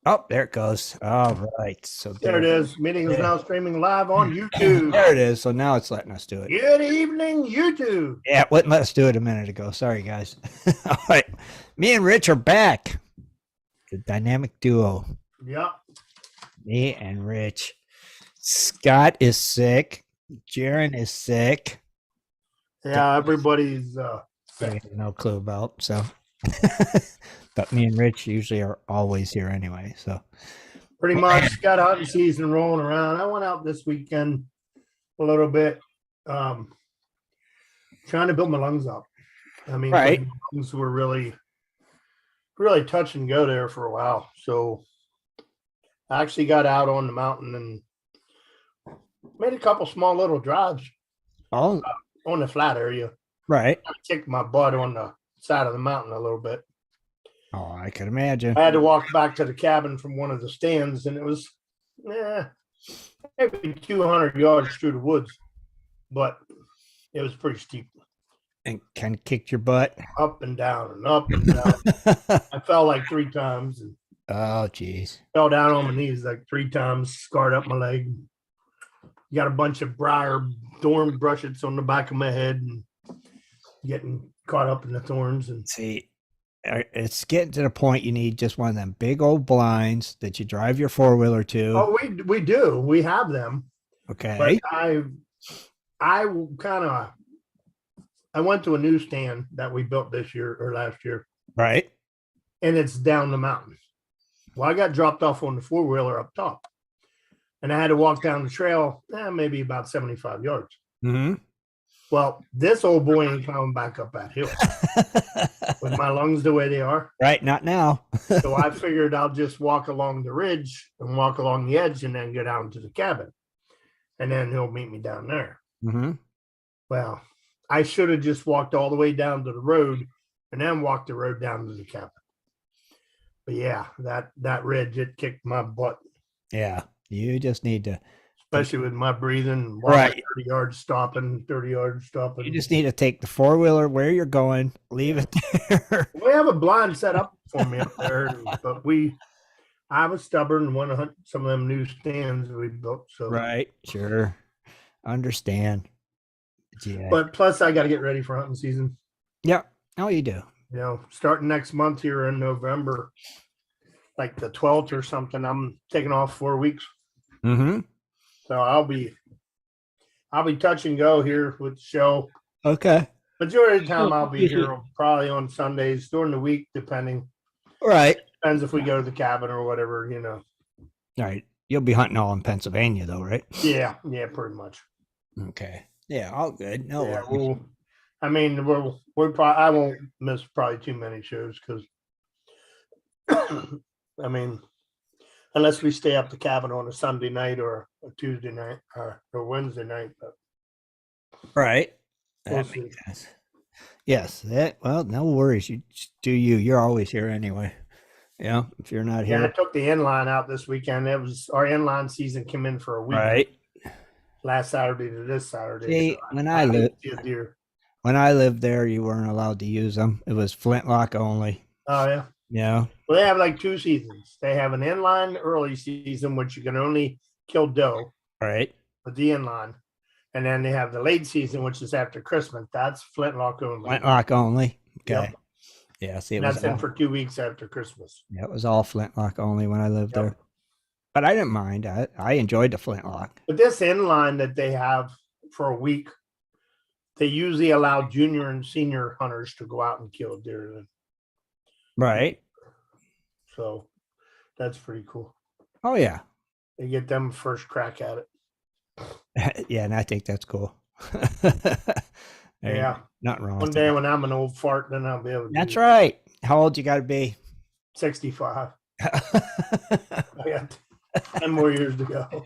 Oh, there it goes. All right. So There it is. Meeting is now streaming live on YouTube. There it is. So now it's letting us do it. Good evening, YouTube. Yeah, it wouldn't let us do it a minute ago. Sorry, guys. All right. Me and Rich are back. The dynamic duo. Yep. Me and Rich. Scott is sick. Jaron is sick. Yeah, everybody's I sick. have no clue about. So, but me and Rich usually are always here anyway. So, Pretty much got hunting season rolling around. I went out this weekend a little bit, trying to build my lungs up. I mean, right. my lungs were really touch and go there for a while. So I actually got out on the mountain and made a couple small little drives Oh, on the flat area. right. I kicked my butt on the side of the mountain a little bit. Oh, I can imagine. I had to walk back to the cabin from one of the stands, and it was maybe 200 yards through the woods, but it was pretty steep. And kind of kicked your butt. Up and down and up and down. I fell like 3 times and Oh, geez. fell down on my knees like 3 times, scarred up my leg. Got a bunch of briar thorn brushes on the back of my head and getting caught up in the thorns. And see, it's getting to the point you need just one of them big old blinds that you drive your 4-wheeler to. Oh, we do. We have them. Okay. But I went to a newsstand that we built this year or last year. Right. And it's down the mountain. Well, I got dropped off on the 4-wheeler up top. And I had to walk down the trail, maybe about 75 yards. Mm-hmm. Well, this old boy ain't coming back up that hill with my lungs the way they are. Right, not now. So I figured I'll just walk along the ridge and walk along the edge and then go down to the cabin. And then he'll meet me down there. Mm-hmm. Well, I should have just walked all the way down to the road and then walked the road down to the cabin. But yeah, that ridge, it kicked my butt. Yeah, you just need to. Especially with my breathing, right. 30 yards stopping. You just need to take the 4-wheeler where you're going, leave it there. We have a blind set up for me up there, but I was stubborn and want to hunt some of them new stands we built. So right, sure, understand. Yeah. But plus, I got to get ready for hunting season. Yeah, oh, you do. You know, starting next month here in November, like the 12th or something, I'm taking off 4 weeks. Mm-hmm. So I'll be touch and go here with the show. Okay. Majority of the time I'll be here probably on Sundays during the week, depending. Right. Depends if we go to the cabin or whatever, you know. All right. You'll be hunting all in Pennsylvania though, right? Yeah, pretty much. Okay. Yeah, all good. No yeah, worries. I won't miss probably too many shows because I mean, unless we stay up the cabin on a Sunday night or a Tuesday night or Wednesday night. But right. That makes sense. Yes. Well, no worries. You do you. You're always here anyway. Yeah. If you're not here. I took the inline out this weekend. It was our inline season came in for a week. Right. Last Saturday to this Saturday. See, so when I lived there, you weren't allowed to use them. It was flintlock only. Oh yeah. Yeah. Well, they have like 2 seasons. They have an inline early season, which you can only kill doe. Right. With the inline. And then they have the late season, which is after Christmas. That's flintlock only. Flintlock only. Okay. Yep. Yeah. See, that's in for 2 weeks after Christmas. Yeah, it was all flintlock only when I lived there. But I didn't mind. I enjoyed the flintlock. But this inline that they have for a week, they usually allow junior and senior hunters to go out and kill deer. Right. So that's pretty cool. Oh, yeah. They get them first crack at it. Yeah, and I think that's cool. Yeah. Nothing wrong One with day that. when I'm an old fart, then I'll be able to That's right. How old you got to be? 65. I got 10 more years to go.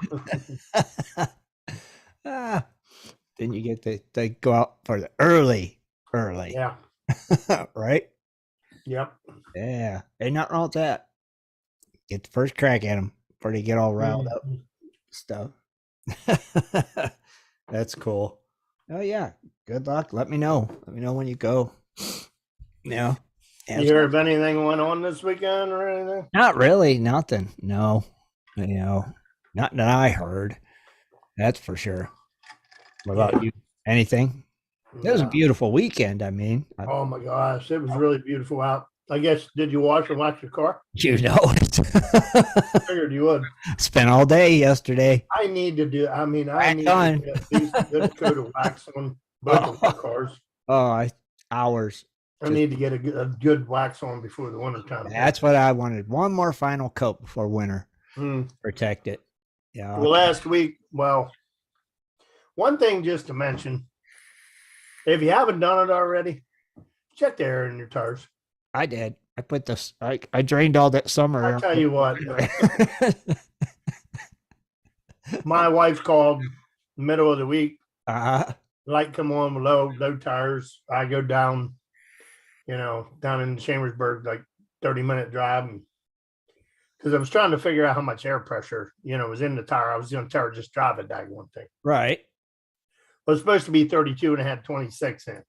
Then you get to go out for the early. Yeah. Right? Yep. Yeah. Ain't nothing wrong with that. Get the first crack at them before they get all riled up. Stuff. That's cool. Oh, yeah. Good luck. Let me know. Let me know when you go. Yeah. You hear if anything went on this weekend or anything? Not really, nothing. No, not that I heard. That's for sure. What about you? Anything? It was a Yeah. beautiful weekend. I mean, Oh my gosh, it was really beautiful out. I guess did you wash your car? you know it. Figured you would. Spent all day yesterday. I need to do. I mean, I Back need to on. get at least a good coat of wax on both of our cars. Hours. I need to get a good wax on before the winter time. That's what I wanted. One more final coat before winter. Protect it. Yeah. Well, last week, well, one thing just to mention, if you haven't done it already, check the air in your tires. I did. I put this. I drained all that summer air. I'll tell you what. My wife called middle of the week. Light come on, low tires. I go down, down in Chambersburg, like 30-minute drive. Because I was trying to figure out how much air pressure, was in the tire. I was going to tell her just drive it, that one thing. Right. It was supposed to be 32 and it had 26 in.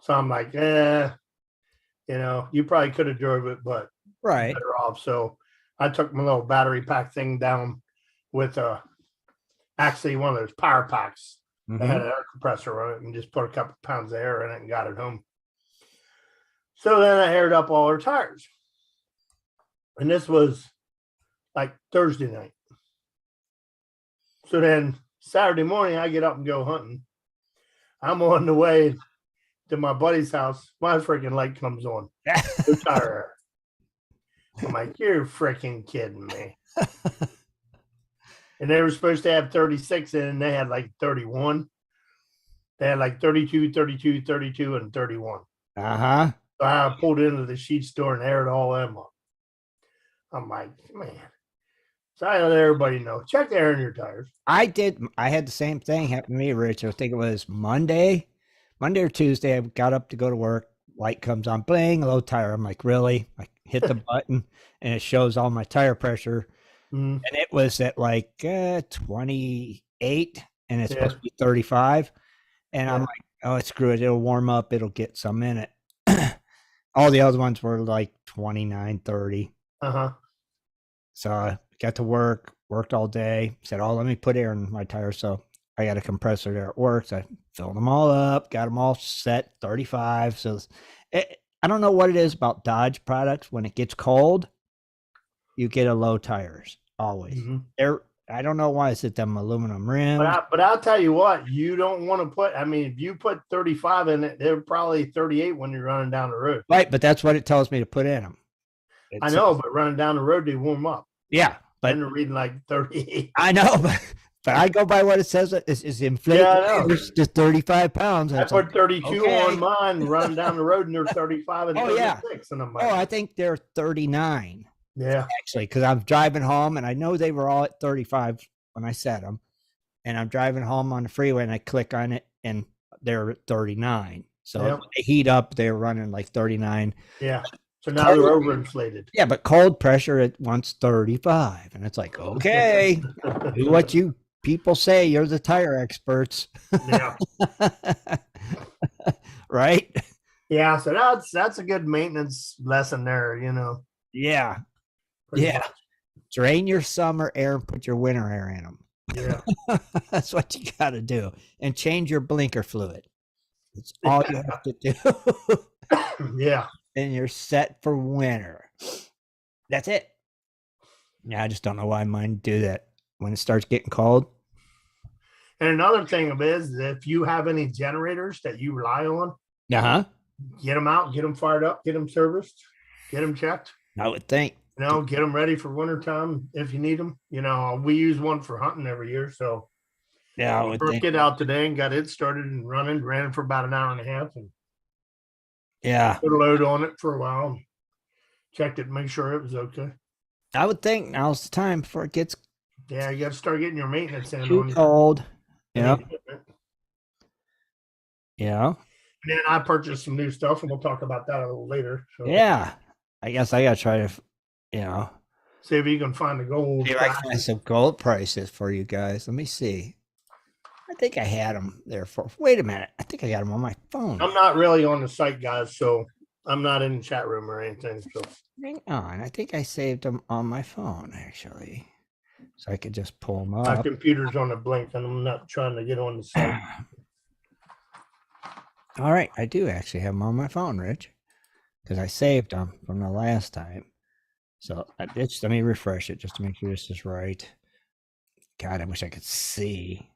So I'm like, you probably could have drove it, but right, better off. So I took my little battery pack thing down with actually one of those power packs that had an air compressor on it, and just put a couple pounds of air in it and got it home. So then I aired up all our tires. And this was like Thursday night. So then Saturday morning, I get up and go hunting. I'm on the way to my buddy's house. My freaking light comes on. No tire air. I'm like, you're freaking kidding me. And they were supposed to have 36 in, and they had like 31. They had like 32, 32, 32, and 31. So I pulled into the sheet store and aired all them up. I'm like, man. So I let everybody know. Check the air in your tires. I did. I had the same thing happen to me, Rich. I think it was Monday or Tuesday. I got up to go to work. Light comes on, bling, low tire. I'm like, really? I hit the button, and it shows all my tire pressure. And it was at like 28, and it's supposed to be 35. And I'm like, oh, screw it. It'll warm up. It'll get some in it. All the other ones were like 29, 30. So I got to worked all day. Said, oh, let me put air in my tires. So I got a compressor there at work. So I filled them all up, got them all set, 35. So I don't know what it is about Dodge products. When it gets cold, you get a low tires. Always. I don't know why. Is it them aluminum rims? But I'll tell you what, you don't want to put, if you put 35 in it, they're probably 38 when you're running down the road. Right, but that's what it tells me to put in them. I know, but running down the road, they warm up. Yeah, but then they're reading like 38. I know, but I go by what it says. Is inflated to 35 pounds. I put 32 on mine, running down the road, and they're 35 and 36. And I'm like, I think they're 39. Yeah, actually, because I'm driving home, and I know they were all at 35 when I set them, and I'm driving home on the freeway, and I click on it, and they're at 39. So when they heat up, they're running like 39. Yeah. So now they're overinflated. Yeah, but cold pressure, it wants 35, and it's like, okay, do what you people say. You're the tire experts. Yeah. Right. Yeah. So that's a good maintenance lesson there. Yeah. Yeah. Drain your summer air and put your winter air in them. Yeah. That's what you got to do. And change your blinker fluid. It's all you have to do. Yeah. And you're set for winter. That's it. Yeah, I just don't know why mine do that when it starts getting cold. And another thing is, if you have any generators that you rely on, get them out, get them fired up, get them serviced, get them checked. I would think. Get them ready for wintertime if you need them. We use one for hunting every year. So, yeah, I would think. Get out today and got it started and running, ran for about an hour and a half. And put a load on it for a while and checked it, make sure it was okay. I would think now's the time before it gets. Yeah, you got to start getting your maintenance in. Too cold. Yeah. Yeah. And then I purchased some new stuff, and we'll talk about that a little later. So. Yeah. I guess I got to try to, see if you can find the gold. See if I can find some gold prices for you guys. Let me see. I think I had them there for. Wait a minute. I think I got them on my phone. I'm not really on the site, guys, so I'm not in the chat room or anything. So hang on. I think I saved them on my phone actually, so I could just pull them my up. computer's on a blink, and I'm not trying to get on the site. All right, I do actually have them on my phone, Rich, because I saved them from the last time. So let me refresh it just to make sure this is right. God, I wish I could see.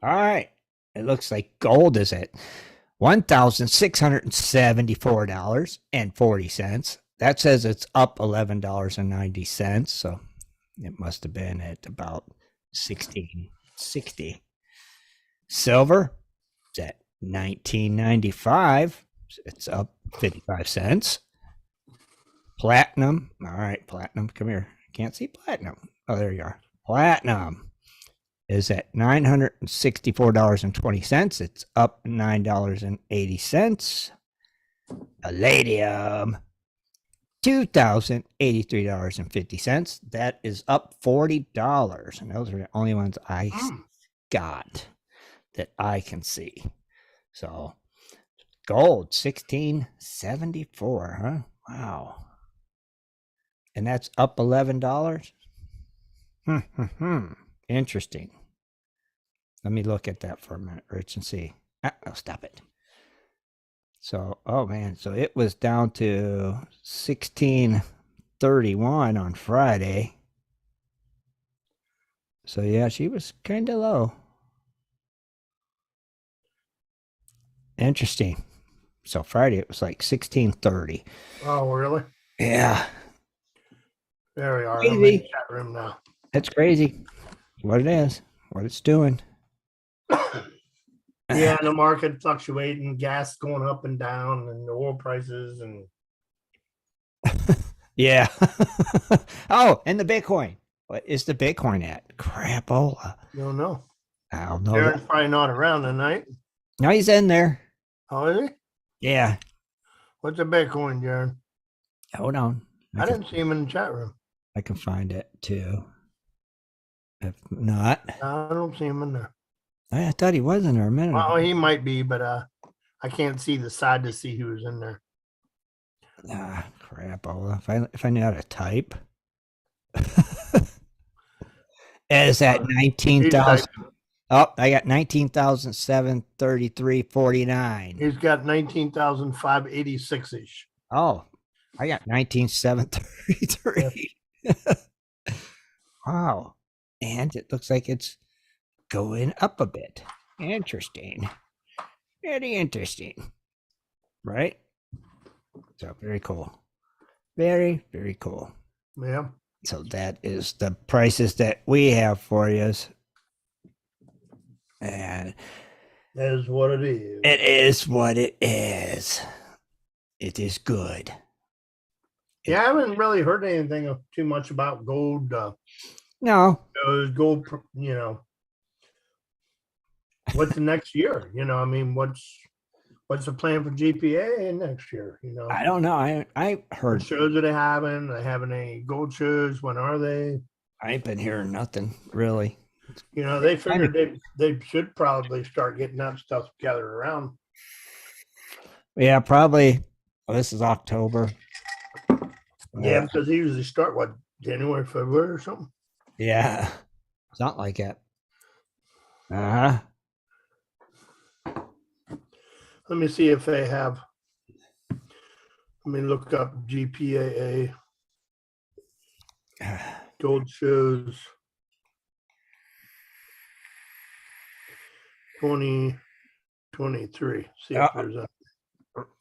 All right, it looks like gold is at $1,674.40. That says it's up $11.90. So it must have been at about 1660. Silver is at 1995. It's up 55 cents. Platinum. All right, platinum, come here. Can't see platinum. Oh, there you are. Platinum is at $964.20. It's up $9.80. Palladium, $2,083.50. That is up $40. And those are the only ones I got that I can see. So gold, 1674, huh? Wow. And that's up $11. Interesting. Let me look at that for a minute, Rich, and see. Oh, stop it. So, oh man, so it was down to 1631 on Friday. So yeah, she was kind of low. Interesting. So Friday it was like 1630. Oh, really? Yeah. There we are. Crazy. I'm in the chat room now. That's crazy. What it is, what it's doing. Yeah, the market fluctuating, gas going up and down, and the oil prices, and yeah. Oh, and the Bitcoin. What is the Bitcoin at? Crapola. you don't know. I don't know. Aaron's probably not around tonight. No, he's in there. Oh, is he? Yeah. What's a Bitcoin, Jaron? Hold on. I didn't see him in the chat room. I can find it too. If not, I don't see him in there. I thought he was in there a minute Well, ago. he might be, but I can't see the side to see who's in there. Ah, crap. If I knew how to type. Is at 19,000. Oh, I got 19,733.49. He's got 19,586 ish. Oh, I got 19,733. Wow. And it looks like it's going up a bit. Interesting. Very interesting. Right? So very cool. Very, very cool. Yeah. So that is the prices that we have for you. And that is what it is. It is what it is. It is good. Yeah, I haven't really heard anything too much about gold. No. Gold, what's the next year? I mean, what's the plan for GPA next year? I don't know. I heard. What shows are they having? Are they having any gold shows? When are they? I ain't been hearing nothing really. They figured they should probably start getting that stuff gathered around. Yeah, probably. Oh, this is October. Yeah, because they usually start January, February, or something. Yeah, something like that. Uh huh. Let me see if they have. Let me look up GPAA gold shows 2023. See if there's a.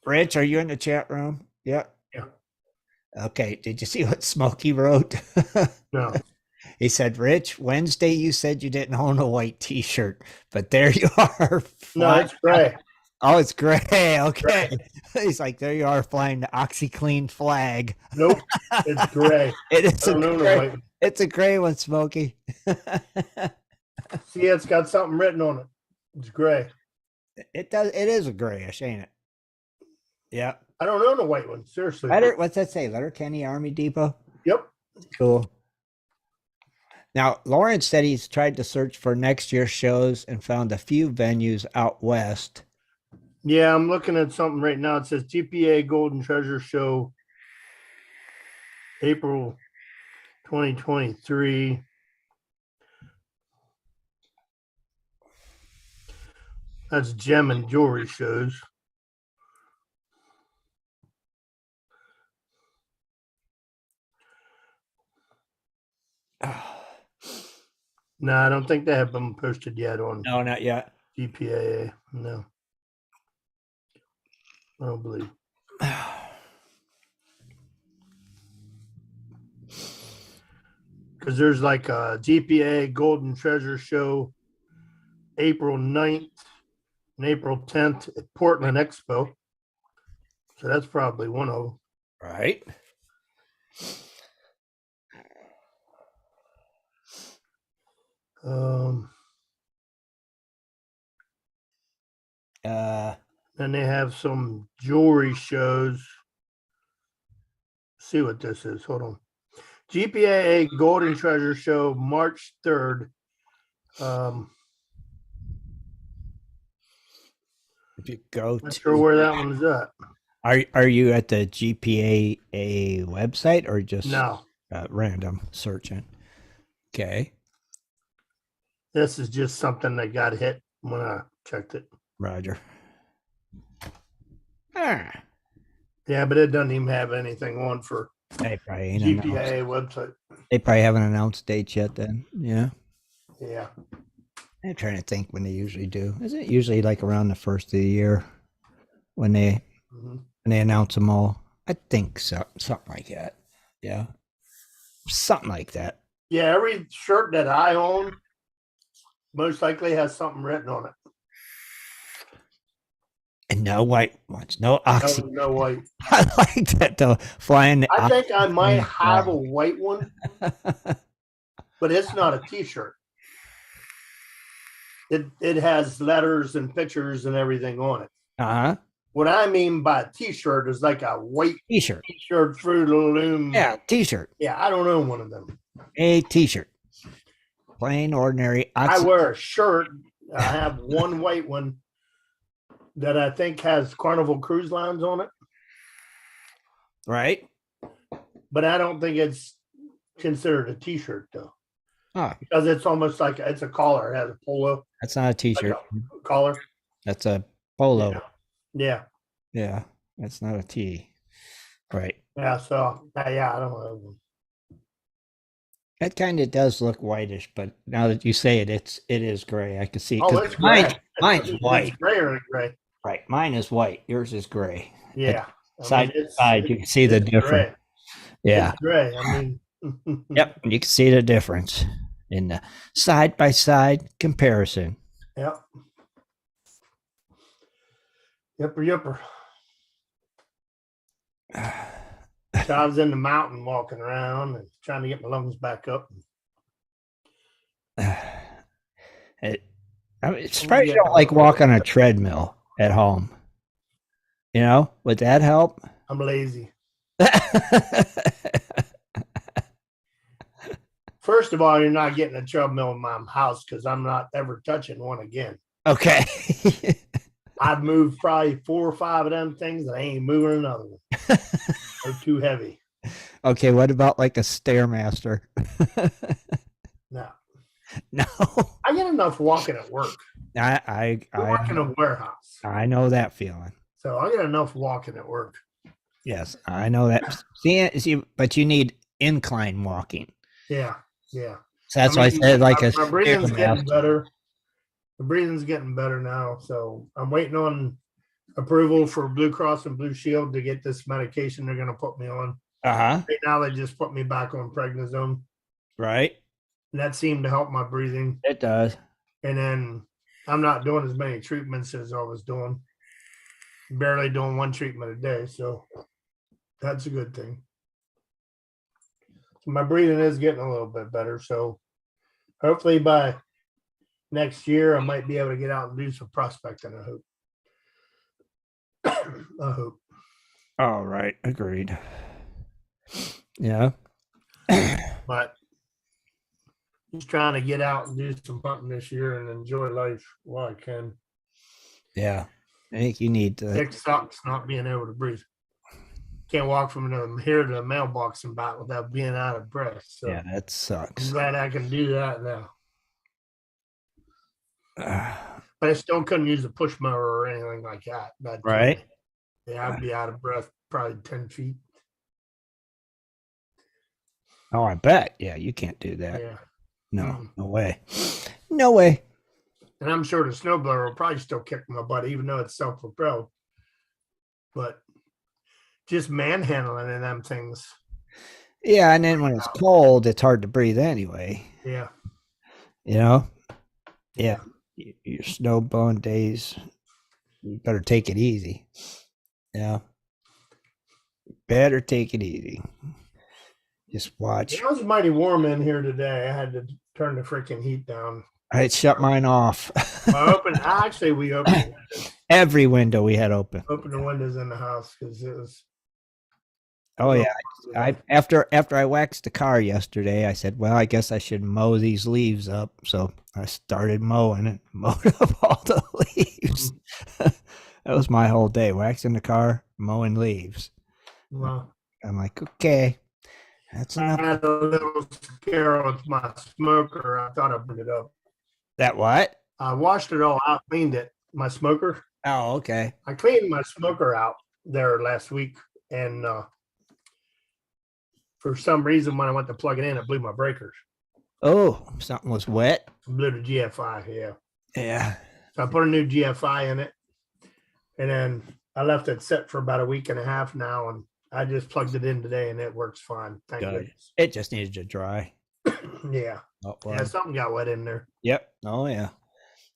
Rich, are you in the chat room? Yeah. Yeah. Okay. Did you see what Smokey wrote? No. He said, Rich, Wednesday you said you didn't own a white T-shirt, but there you are. No, it's gray. Oh, it's gray. Okay. Gray. He's like, there you are flying the OxyClean flag. Nope. It's gray. It's a gray one, Smokey. See, it's got something written on it. It's gray. It does. It is a grayish, ain't it? Yeah. I don't own a white one. Seriously. What's that say? Letterkenny Army Depot? Yep. Cool. Now, Lawrence said he's tried to search for next year's shows and found a few venues out west. Yeah, I'm looking at something right now. It says GPA Golden Treasure Show, April 2023. That's gem and jewelry shows. No, I don't think they have been posted yet on No, not yet. GPAA. No, I don't believe. Because there's like a GPA Golden Treasure Show, April 9th and April 10th at Portland Expo. So that's probably one of them. Right. Then they have some jewelry shows. See what this is. Hold on. GPAA Golden Treasure Show, March 3rd. If you go Not sure where that one is at. Are you at the GPAA website or just No? Random searching? Okay. This is just something that got hit when I checked it. Roger. Yeah, but it doesn't even have anything on for They probably ain't GPAA website. They probably haven't announced dates yet then. Yeah. Yeah. I'm trying to think when they usually do. Is it usually like around the first of the year when they announce them all? I think so. Something like that. Yeah. Something like that. Yeah, every shirt that I own most likely has something written on it. And no white ones. No oxy. No white. I like that though. Flying. I think I might have a white one, but it's not a t-shirt. It has letters and pictures and everything on it. Uh-huh. What I mean by t-shirt is like a white t-shirt. T-shirt, Fruit of the Loom. Yeah, t-shirt. Yeah, I don't own one of them. A t-shirt. Plain, ordinary. I wear a shirt. I have one white one that I think has Carnival Cruise Lines on it. Right. But I don't think it's considered a t-shirt though. Oh. Because it's almost like it's a collar. It has a polo. That's not a t-shirt. Like a collar. That's a polo. Yeah. Yeah. That's not a tee. Right. Yeah. So yeah, I don't know. It kind of does look whitish, but now that you say it, it is gray. I can see. Oh, it's gray. Mine's white. It's gray or gray. Right. Mine is white. Yours is gray. Yeah. Side to side, you can see the difference. Gray. Yeah. It's gray. I mean. Yep. You can see the difference in the side by side comparison. Yep. Yipper. So I was in the mountain walking around and trying to get my lungs back up. It's surprised you don't like walk on a treadmill at home. You know, would that help? I'm lazy. First of all, you're not getting a treadmill in my house because I'm not ever touching one again. Okay. I've moved probably 4 or 5 of them things, and I ain't moving another one. They're too heavy. Okay, what about like a Stairmaster? No. I get enough walking at work. I work in a warehouse. I know that feeling. So I get enough walking at work. Yes, I know that. See, but you need incline walking. Yeah. So that's why I said like my breathing's getting better. The breathing's getting better now. So I'm waiting on approval for Blue Cross and Blue Shield to get this medication they're going to put me on. Uh-huh. Right now they just put me back on prednisone. Right. And that seemed to help my breathing. It does. And then I'm not doing as many treatments as I was doing. Barely doing 1 treatment a day. So that's a good thing. So my breathing is getting a little bit better. So hopefully by next year, I might be able to get out and do some prospecting, I hope. I hope. All right. Agreed. Yeah. But just trying to get out and do some hunting this year and enjoy life while I can. Yeah. I think you need to. It sucks not being able to breathe. Can't walk from here to the mailbox and back without being out of breath. So Yeah, that sucks. I'm glad I can do that now. But I still couldn't use a push mower or anything like that. Right? Yeah, I'd be out of breath probably 10 feet. Oh, I bet. Yeah, you can't do that. Yeah. No, no way. No way. And I'm sure the snowblower will probably still kick my butt, even though it's self-propelled. But just manhandling in them things. Yeah, and then when it's cold, it's hard to breathe anyway. Yeah. You know? Yeah. Your snow blowing days, you better take it easy. Yeah. Better take it easy. Just watch. It was mighty warm in here today. I had to turn the freaking heat down. I shut mine off. We opened every window we had open. Open the windows in the house because it was. Oh yeah, after I waxed the car yesterday, I said, well, I guess I should mow these leaves up. So I started mowing and mowed up all the leaves. That was my whole day, waxing the car, mowing leaves. Wow. I'm like, okay, that's enough. I had a little scare with my smoker. I thought I burned it up. That what? I washed it all out, cleaned it. My smoker. Oh, okay. I cleaned my smoker out there last week, and for some reason, when I went to plug it in, it blew my breakers. Oh, something was wet. Blew the GFI. Yeah. Yeah. So I put a new GFI in it, and then I left it set for about a week and a half now, and I just plugged it in today, and it works fine. Thank goodness. It just needed to dry. Yeah. Oh, well. Yeah, something got wet in there. Yep. Oh, yeah.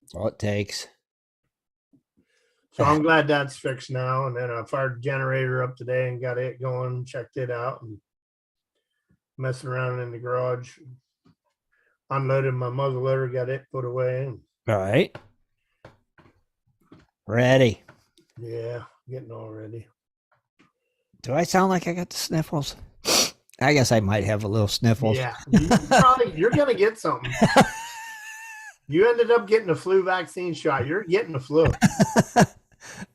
That's all it takes. So I'm glad that's fixed now. And then I fired the generator up today and got it going, checked it out, and messing around in the garage. Unloaded my muzzle loader, got it put away. And all right. Ready. Yeah, getting all ready. Do I sound like I got the sniffles? I guess I might have a little sniffles. Yeah, you're going to get something. You ended up getting a flu vaccine shot. You're getting the flu.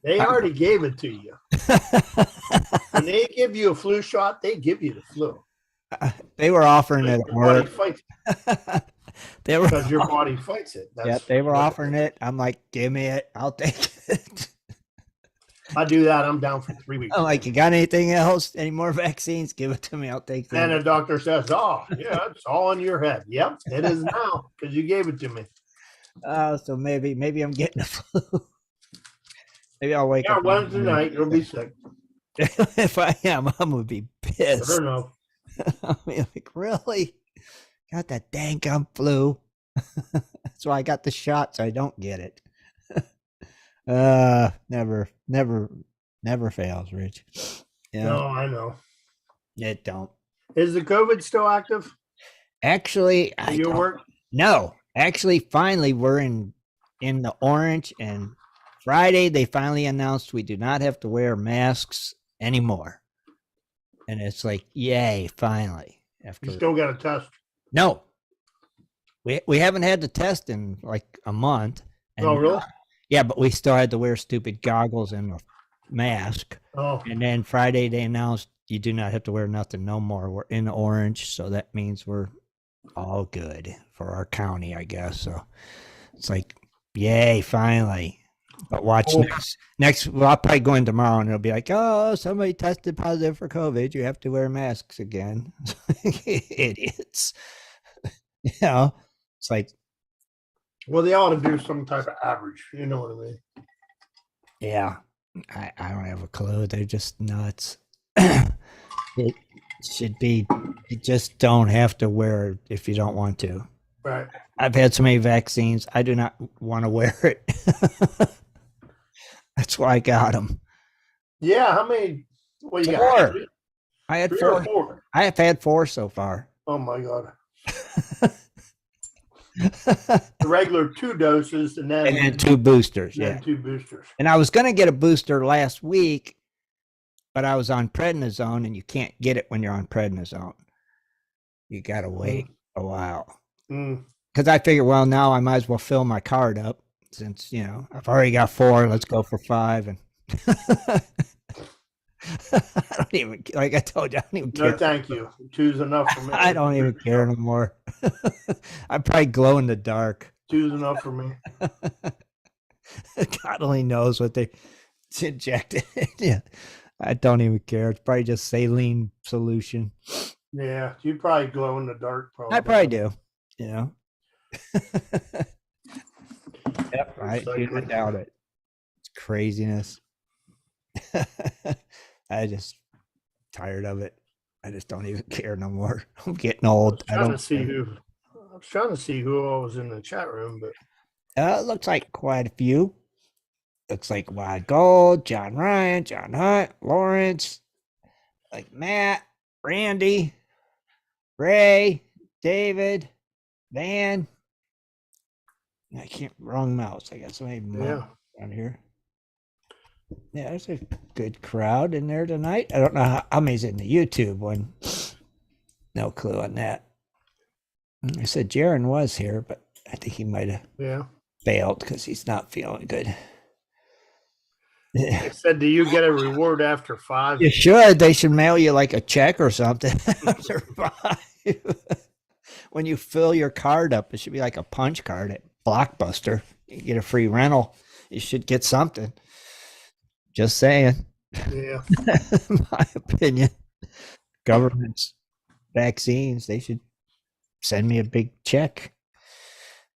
They already gave it to you. When they give you a flu shot, they give you the flu. They were offering it. Because your body fights it. Yeah, they were offering it. I'm like, give me it. I'll take it. I do that. I'm down for 3 weeks. I'm like, you got anything else? Any more vaccines? Give it to me. I'll take them. And the doctor says, oh, yeah, it's all in your head. Yep, it is now because you gave it to me. So maybe I'm getting the flu. Maybe I'll wake up. Wednesday night, you'll be sick. If I am, I'm going to be pissed. I don't know. I mean, like, really? Got that dang gum flu. That's why I got the shot so I don't get it. Never fails, Rich. Yeah. No, I know. It don't. Is the COVID still active? Actually, your work? No. Actually, finally, we're in the orange, and Friday they finally announced we do not have to wear masks anymore. And it's like, yay, finally. You still got a test? No. We haven't had the test in like a month. And, oh, really? Yeah, but we still had to wear stupid goggles and a mask. Oh. And then Friday they announced you do not have to wear nothing no more. We're in orange, so that means we're all good for our county, I guess. So it's like, yay, finally. But watch next. Well, I'll probably go in tomorrow and it'll be like, oh, somebody tested positive for COVID. You have to wear masks again. Idiots. You know, it's like. Well, they ought to do some type of average. You know what I mean? Yeah. I don't have a clue. They're just nuts. It should be, you just don't have to wear it if you don't want to. Right. I've had so many vaccines. I do not want to wear it. That's why I got them. Yeah. How many? What you got? 4. I had 4. I have had 4 so far. Oh my God. The regular 2 doses and then 2 boosters. Yeah. 2 boosters. And I was going to get a booster last week, but I was on prednisone, and you can't get it when you're on prednisone. You got to wait a while. Because I figured, well, now I might as well fill my card up since, you know, I've already got 4, let's go for 5. And I don't even, like I told you, I don't even care. No, thank you. 2's enough for me. I don't even care no more. I probably glow in the dark. 2's enough for me. God only knows what they injected. Yeah, I don't even care. It's probably just saline solution. Yeah, you probably glow in the dark. I probably do. You know. Yep, I doubt it. It's craziness. I just tired of it. I just don't even care no more. I'm getting old. I was trying to see who all was in the chat room, but it looks like quite a few. Looks like Wild Gold, John Ryan, John Hunt, Lawrence, like Matt, Randy, Ray, David, Van. I can't, wrong mouse. I got so many mouse around here. Yeah, there's a good crowd in there tonight. I don't know how many's in the YouTube one. No clue on that. I said Jaron was here, but I think he might have failed because he's not feeling good. I said, do you get a reward after 5? You should. They should mail you like a check or something after 5. When you fill your card up, it should be like a punch card at Blockbuster. You get a free rental. You should get something. Just saying. Yeah. My opinion. Governments, vaccines, they should send me a big check.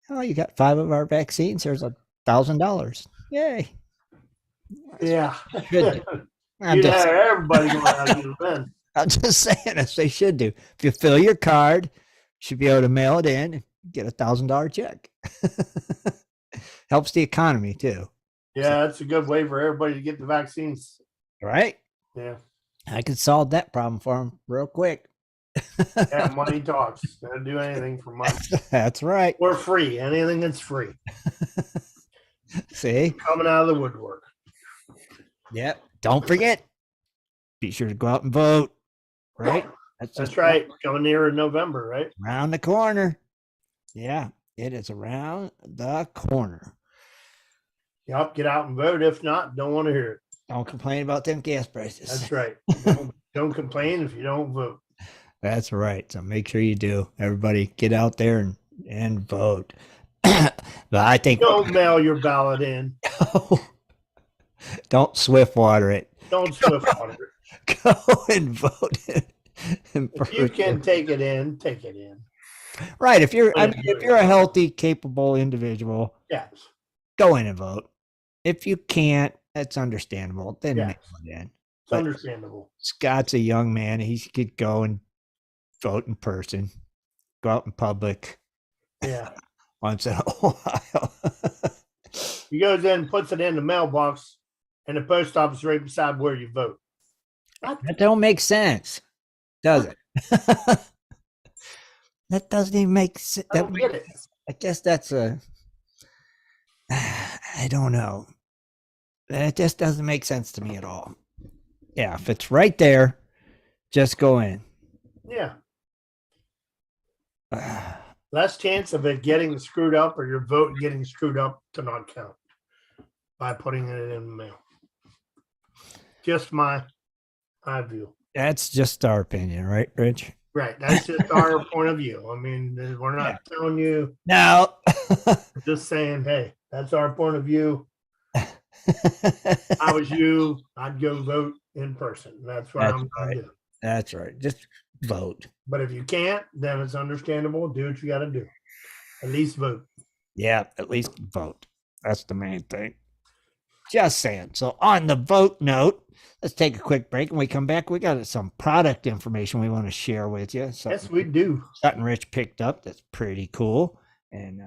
Oh, you got 5 of our vaccines. There's $1,000. Yay. Yeah. Everybody going out to the I'm just saying, as they should do. If you fill your card, you should be able to mail it in and get $1,000 check. Helps the economy too. Yeah, that's a good way for everybody to get the vaccines. Right? Yeah. I could solve that problem for them real quick. Yeah, money talks. Don't do anything for money. That's right. We're free. Anything that's free. See? Coming out of the woodwork. Yep. Don't forget. Be sure to go out and vote. Right? That's right. Coming near in November, right? Around the corner. Yeah, it is around the corner. Yep, get out and vote. If not, don't want to hear it. Don't complain about them gas prices. That's right. Don't complain if you don't vote. That's right. So make sure you do. Everybody get out there and vote. But I think don't mail your ballot in. Don't swift water it. Don't swift water it. Go and vote. If you can take it in, take it in. Right. If you're a healthy, capable individual, yes, go in and vote. If you can't, that's understandable. Then mail it in. It's understandable. Scott's a young man. He could go and vote in person, go out in public. Yeah. Once in a while. He goes in, puts it in the mailbox, and the post office right beside where you vote. That don't make sense, does it? That doesn't even make sense. I don't get it. I guess that's I don't know. That just doesn't make sense to me at all. Yeah, if it's right there, just go in. Yeah. Less chance of it getting screwed up or your vote getting screwed up to not count by putting it in the mail. Just my view. That's just our opinion, right, Rich? Right. That's just our point of view. I mean, we're not telling you. No. Just saying, hey, that's our point of view. I was you, I'd go vote in person. That's what I'm going to do. That's right. Just vote. But if you can't, then it's understandable. Do what you got to do. At least vote. Yeah, at least vote. That's the main thing. Just saying. So on the vote note, let's take a quick break. When we come back, we got some product information we want to share with you. Yes, we do. Something Rich picked up that's pretty cool. And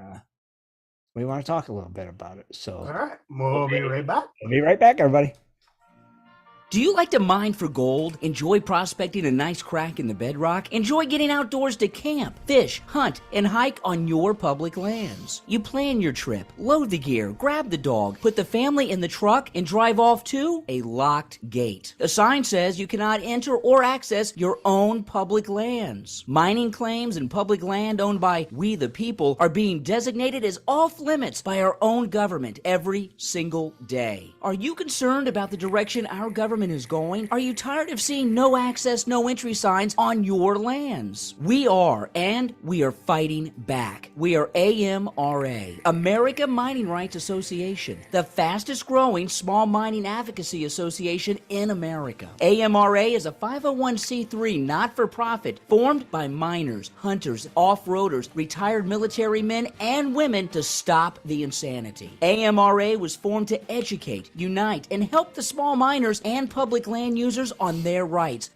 we want to talk a little bit about it. So all right. We'll be right back. We'll be right back, everybody. Do you like to mine for gold? Enjoy prospecting a nice crack in the bedrock? Enjoy getting outdoors to camp, fish, hunt, and hike on your public lands? You plan your trip, load the gear, grab the dog, put the family in the truck, and drive off to a locked gate. A sign says you cannot enter or access your own public lands. Mining claims and public land owned by we the people are being designated as off limits by our own government every single day. Are you concerned about the direction our government is going? Are you tired of seeing no access, no entry signs on your lands? We are, and we are fighting back. We are AMRA, America Mining Rights Association, the fastest growing small mining advocacy association in America. AMRA is a 501c3 not-for-profit formed by miners, hunters, off-roaders, retired military men and women to stop the insanity. AMRA was formed to educate, unite, and help the small miners and public land users on their rights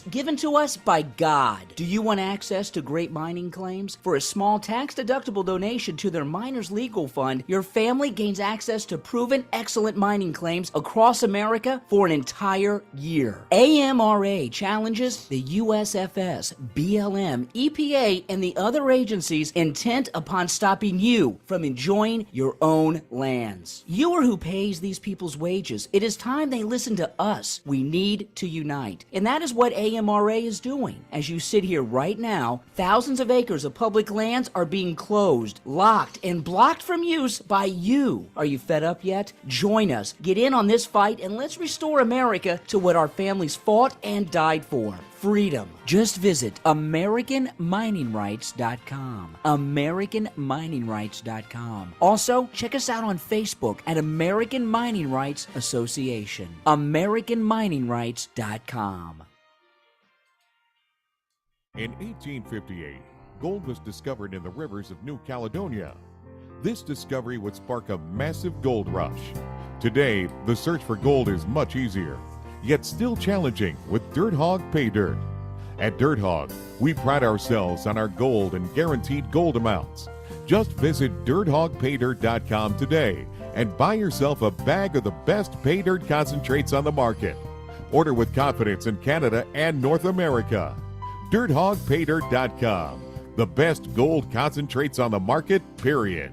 given to us by God. Do you want access to great mining claims? For a small tax-deductible donation to their miners' legal fund, your family gains access to proven excellent mining claims across America for an entire year. AMRA challenges the USFS, BLM, EPA, and the other agencies intent upon stopping you from enjoying your own lands. You are who pays these people's wages. It is time they listen to us. We need to unite. And that is what AMRA is doing. As you sit here right now, thousands of acres of public lands are being closed, locked, and blocked from use by you. Are you fed up yet? Join us. Get in on this fight and let's restore America to what our families fought and died for. Freedom. Just visit AmericanMiningRights.com. AmericanMiningRights.com. Also, check us out on Facebook at American Mining Rights Association. AmericanMiningRights.com. In 1858, gold was discovered in the rivers of New Caledonia. This discovery would spark a massive gold rush. Today, the search for gold is much easier, yet still challenging with Dirt Hog Pay Dirt. At Dirt Hog, we pride ourselves on our gold and guaranteed gold amounts. Just visit DirtHogPayDirt.com today and buy yourself a bag of the best pay dirt concentrates on the market. Order with confidence in Canada and North America. DirtHogPayDirt.com, the best gold concentrates on the market, period.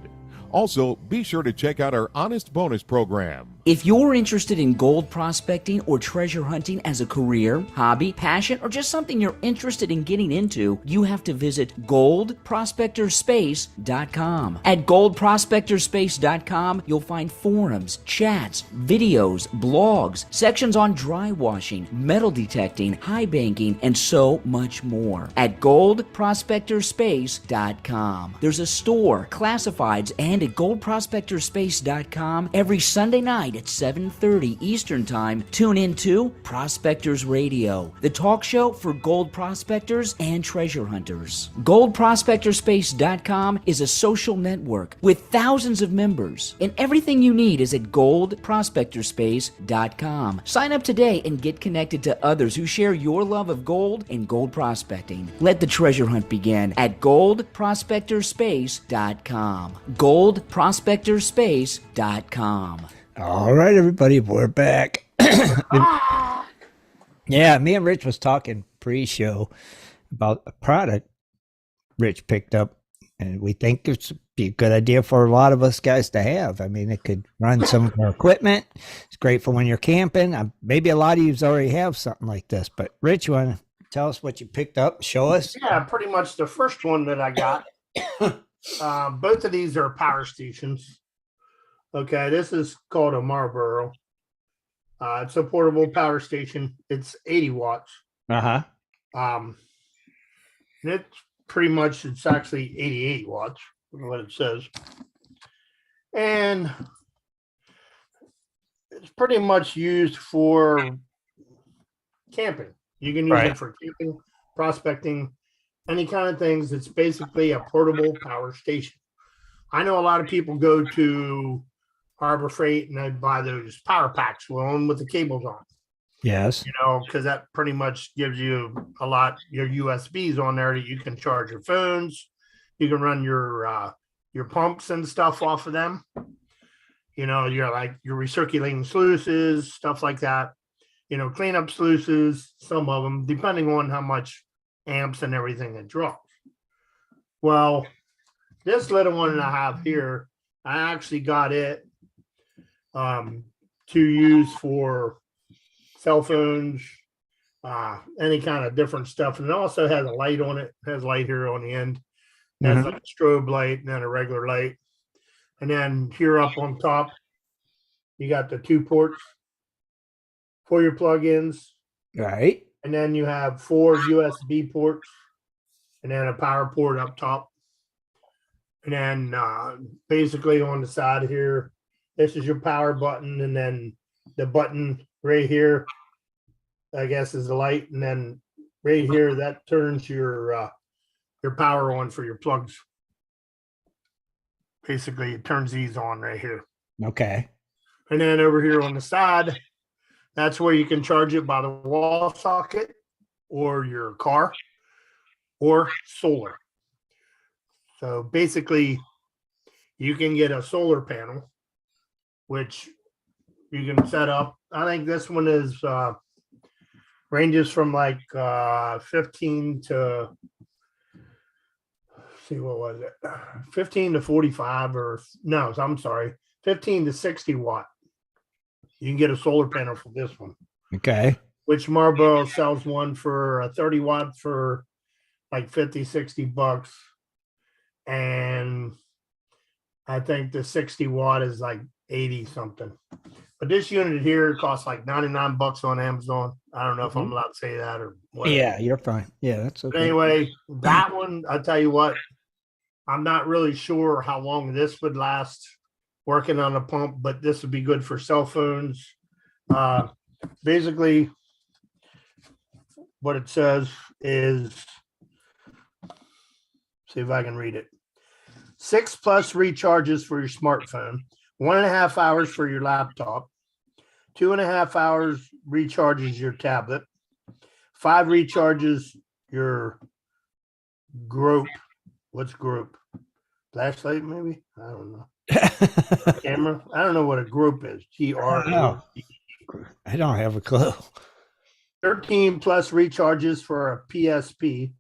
Also, be sure to check out our Honest Bonus program. If you're interested in gold prospecting or treasure hunting as a career, hobby, passion, or just something you're interested in getting into, you have to visit goldprospectorspace.com. At goldprospectorspace.com, you'll find forums, chats, videos, blogs, sections on dry washing, metal detecting, high banking, and so much more. At goldprospectorspace.com. There's a store, classifieds, and at goldprospectorspace.com every Sunday night at 7:30 Eastern Time. Tune in to Prospectors Radio, the talk show for gold prospectors and treasure hunters. GoldProspectorspace.com is a social network with thousands of members, and everything you need is at GoldProspectorspace.com. Sign up today and get connected to others who share your love of gold and gold prospecting. Let the treasure hunt begin at GoldProspectorspace.com. GoldProspectorspace.com. All right, everybody, we're back. Yeah, me and Rich was talking pre-show about a product Rich picked up, and we think it's be a good idea for a lot of us guys to have. I mean, it could run some of our equipment. It's great for when you're camping. Maybe a lot of you already have something like this, but Rich, you want to tell us what you picked up? Show us. Yeah, pretty much the first one that I got. Both of these are power stations. Okay, this is called a Marlboro. It's a portable power station. It's 80 watts. Uh-huh. And it's pretty much, it's actually 88 watts, what it says. And it's pretty much used for camping. You can use it for camping, prospecting, any kind of things. It's basically a portable power station. I know a lot of people go to Harbor Freight and they buy those power packs with the cables on. Yes. You know, because that pretty much gives you a lot, your USBs on there that you can charge your phones. You can run your pumps and stuff off of them. You know, you're recirculating sluices, stuff like that. cleanup sluices, some of them, depending on how much amps and everything it draws. Well, this little one that I have here, I actually got it to use for cell phones, any kind of different stuff. And it also has a light on it. It has light here on the end. It has like a strobe light and then a regular light. And then here up on top, you got the 2 ports for your plugins. Right. And then you have 4 USB ports and then a power port up top. And then basically on the side here, this is your power button. And then the button right here, I guess, is the light. And then right here, that turns your power on for your plugs. Basically, it turns these on right here. Okay. And then over here on the side, that's where you can charge it by the wall socket or your car or solar. So basically, you can get a solar panel, which you can set up. I think this one is ranges from like 15 to, see, what was it? 15 to 45, or no, I'm sorry, 15 to 60 watt. You can get a solar panel for this one. Okay. Which Marlboro sells one for a 30 watt for like 50, 60 bucks. And I think the 60 watt is like 80 something. But this unit here costs like 99 bucks on Amazon. I don't know if I'm allowed to say that or what. Yeah, you're fine. Yeah, that's okay. But anyway, that one, I'll tell you what, I'm not really sure how long this would last working on a pump, but this would be good for cell phones. Basically, what it says is, see if I can read it. 6+ recharges for your smartphone, 1.5 hours for your laptop, 2.5 hours recharges your tablet, 5 recharges your group. What's group? Flashlight, maybe? I don't know. Camera? I don't know what a group is. I don't have a clue. 13+ recharges for a PSP,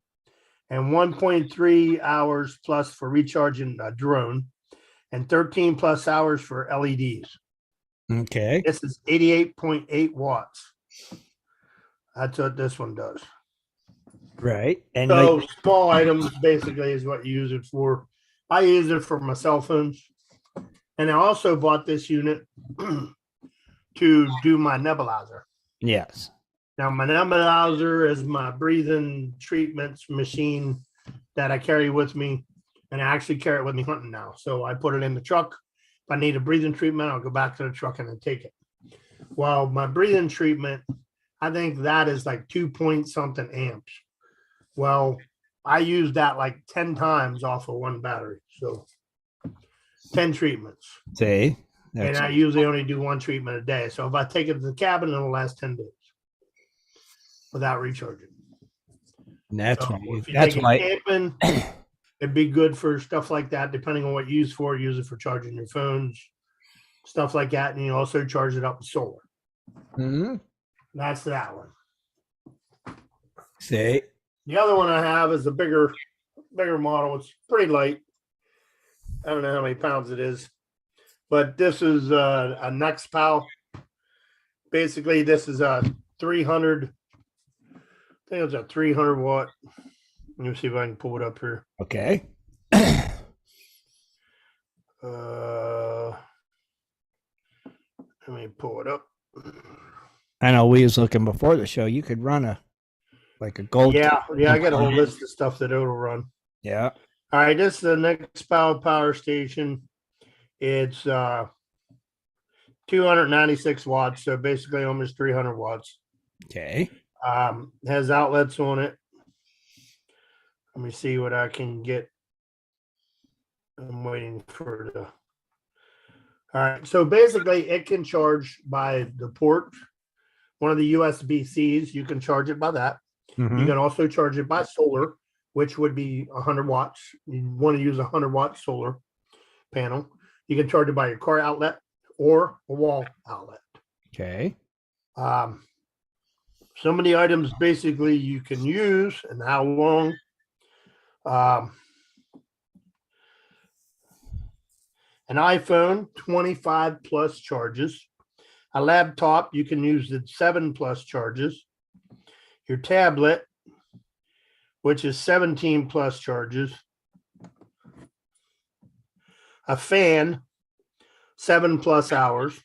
and 1.3 hours plus for recharging a drone, and 13+ hours for LEDs. Okay. This is 88.8 watts. That's what this one does. Right. And So like, small items basically is what you use it for. I use it for my cell phones. And I also bought this unit to do my nebulizer. yes. Now, my nebulizer is my breathing treatments machine that I carry with me, and I actually carry it with me hunting now. So I put it in the truck. If I need a breathing treatment, I'll go back to the truck and then take it. Well, my breathing treatment, I think that is like 2-point-something amps. Well, I use that like 10 times off of one battery. So 10 treatments. See? And I usually only do 1 treatment a day. So if I take it to the cabin, it'll last 10 days without recharging. That's So right. if you That's take it why. camping, it'd be good for stuff like that, depending on what you use for. Use it for charging your phones, stuff like that. And you also charge it up with solar. Mm-hmm. That's that one. See? The other one I have is a bigger model. It's pretty light. I don't know how many pounds it is, but this is a Nexpal. Basically, this is a 300. I think it's a 300 watt. Let me see if I can pull it up here. Okay. Let me pull it up. I know we was looking before the show. You could run a gold. Yeah, I got a whole list of stuff that it'll run. Yeah. All right, this is the Nexpal power station. It's 296 watts, so basically almost 300 watts. Okay. Has outlets on it. Let me see what I can get. I'm waiting for the. All right, so basically it can charge by the port, one of the USB-Cs. You can charge it by that. Mm-hmm. You can also charge it by solar, which would be 100 watts. You want to use a 100-watt solar panel. You can charge it by your car outlet or a wall outlet. Okay. Some of the items basically you can use and how long. An iPhone, 25 plus charges. A laptop, you can use the 7 plus charges. Your tablet, which is 17 plus charges. A fan, 7 plus hours,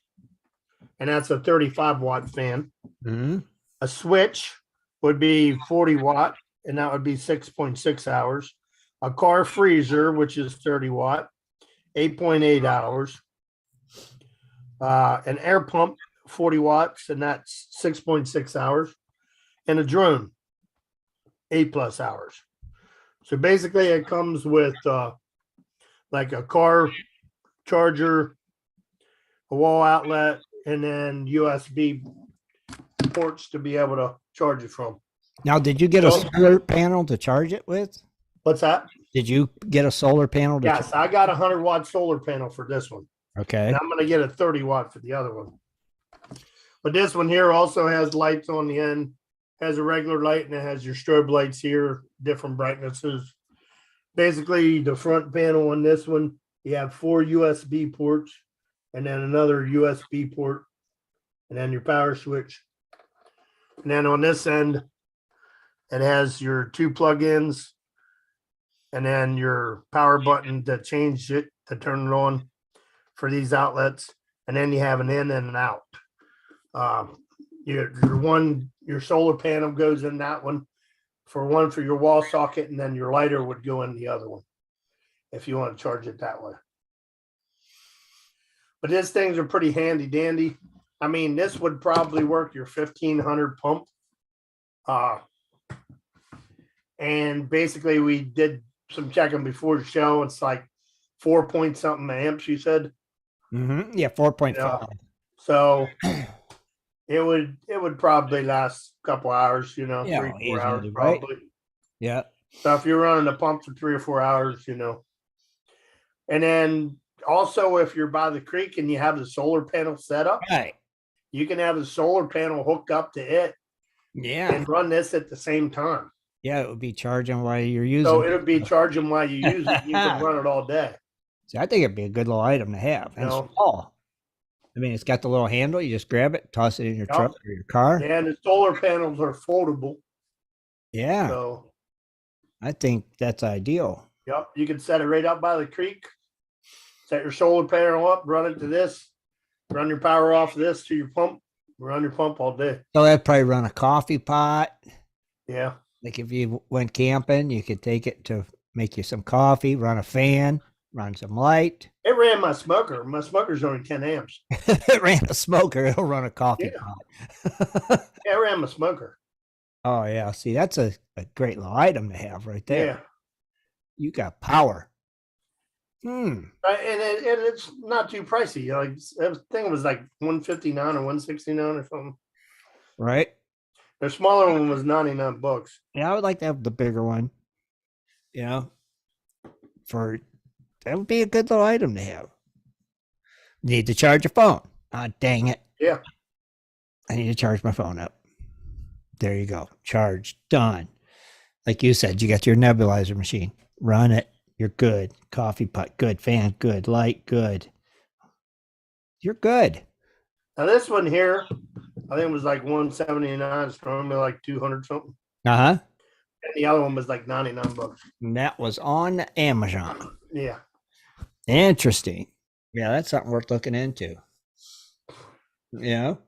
and that's a 35-watt fan. Mm-hmm. A switch would be 40 watt, and that would be 6.6 hours. A car freezer, which is 30 watt, 8.8 hours. An air pump, 40 watts, and that's 6.6 hours. And a drone, 8 plus hours. So basically it comes with like a car charger, a wall outlet, and then USB ports to be able to charge it from. Now, did you get a solar panel to charge it with? What's that? Did you get a solar panel? Yes, I got a 100-watt solar panel for this one. Okay. And I'm going to get a 30-watt for the other one. But this one here also has lights on the end, has a regular light, and it has your strobe lights here, different brightnesses. Basically, the front panel on this one, you have 4 USB ports, and then another USB port, and then your power switch. And then on this end, it has your 2 plugins, and then your power button to change it, to turn it on for these outlets. And then you have an in and an out. Your solar panel goes in that one, for your wall socket, and then your lighter would go in the other one if you want to charge it that way. But these things are pretty handy dandy. I mean, this would probably work your 1500 pump. And basically we did some checking before the show. It's like 4 point something amps, you said. Mm-hmm. Yeah, 4.5. So it would probably last a couple hours, 3 or 4 hours probably. Right? Yeah. So if you're running the pump for 3 or 4 hours, and then also if you're by the creek and you have the solar panel set up, right, you can have the solar panel hooked up to it. Yeah. And run this at the same time. Yeah, it would be charging while you're using So it. it would be charging while you use it. You can run it all day. See, I think it'd be a good little item to have. And small. I mean, it's got the little handle. You just grab it, toss it in your truck or your car. Yeah, and the solar panels are foldable. Yeah. So I think that's ideal. Yep. You can set it right up by the creek. Set your solar panel up, run it to this, run your power off this to your pump, run your pump all day. So that'd probably run a coffee pot. Yeah. Like if you went camping, you could take it to make you some coffee, run a fan, run some light. It ran my smoker. My smoker's only 10 amps. It ran a smoker. It'll run a coffee pot. Yeah, it ran my smoker. Oh, yeah. See, that's a great little item to have right there. Yeah. You got power. And it's not too pricey. Like that thing was like $159 or $169 or something. Right. The smaller one was $99. Yeah, I would like to have the bigger one. That would be a good little item to have. Need to charge your phone. Ah, dang it. Yeah. I need to charge my phone up. There you go. Charged. Done. Like you said, you got your nebulizer machine. Run it. You're good. Coffee pot, good. Fan, good. Light, good. You're good. Now this one here, I think it was like $179. It's normally like 200 something. Uh-huh. And the other one was like $99. And that was on Amazon. Yeah. Interesting. Yeah, that's something worth looking into. Let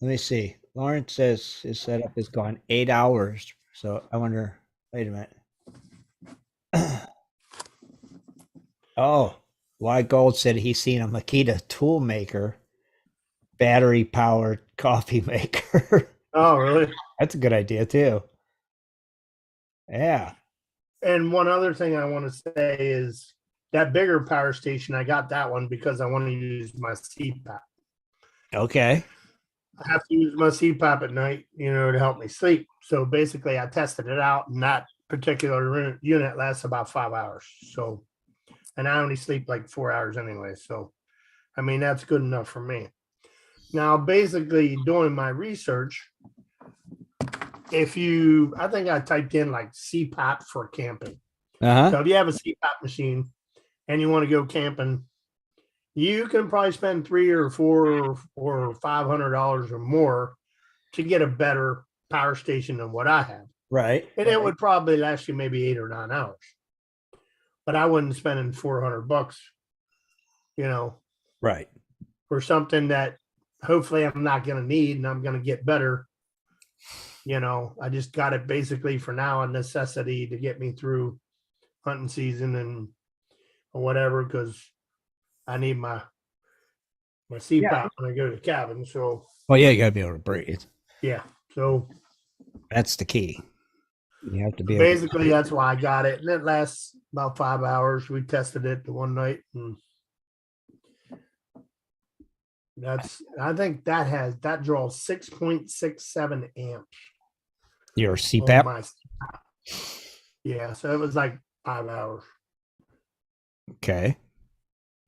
me see. Lawrence says his setup is gone 8 hours. So I wonder, wait a minute. Oh, Y Gold said he's seen a Makita tool maker, battery powered coffee maker. Oh, really? That's a good idea too. Yeah. And one other thing I want to say is that bigger power station, I got that one because I want to use my CPAP. Okay. I have to use my CPAP at night, to help me sleep. So basically I tested it out, and that particular unit lasts about 5 hours. So, and I only sleep like 4 hours anyway. So, I mean, that's good enough for me. Now, basically doing my research, I think I typed in like CPAP for camping. Uh-huh. So if you have a CPAP machine and you want to go camping, you can probably spend $300 or $400 or $500 or more to get a better power station than what I have. Right. And it would probably last you maybe 8 or 9 hours. But I wouldn't spend $400, Right. for something that hopefully I'm not going to need and I'm going to get better. I just got it basically for now, a necessity to get me through hunting season and whatever, because I need my CPAP when I go to the cabin. So, Well, yeah, you got to be able to breathe. yeah. So That's the key. You have to be basically that's why I got it. And it lasts about 5 hours. We tested it the one night, and I think that draws 6.67 amps. your on CPAP. my CPAP. Yeah, so it was like 5 hours. Okay.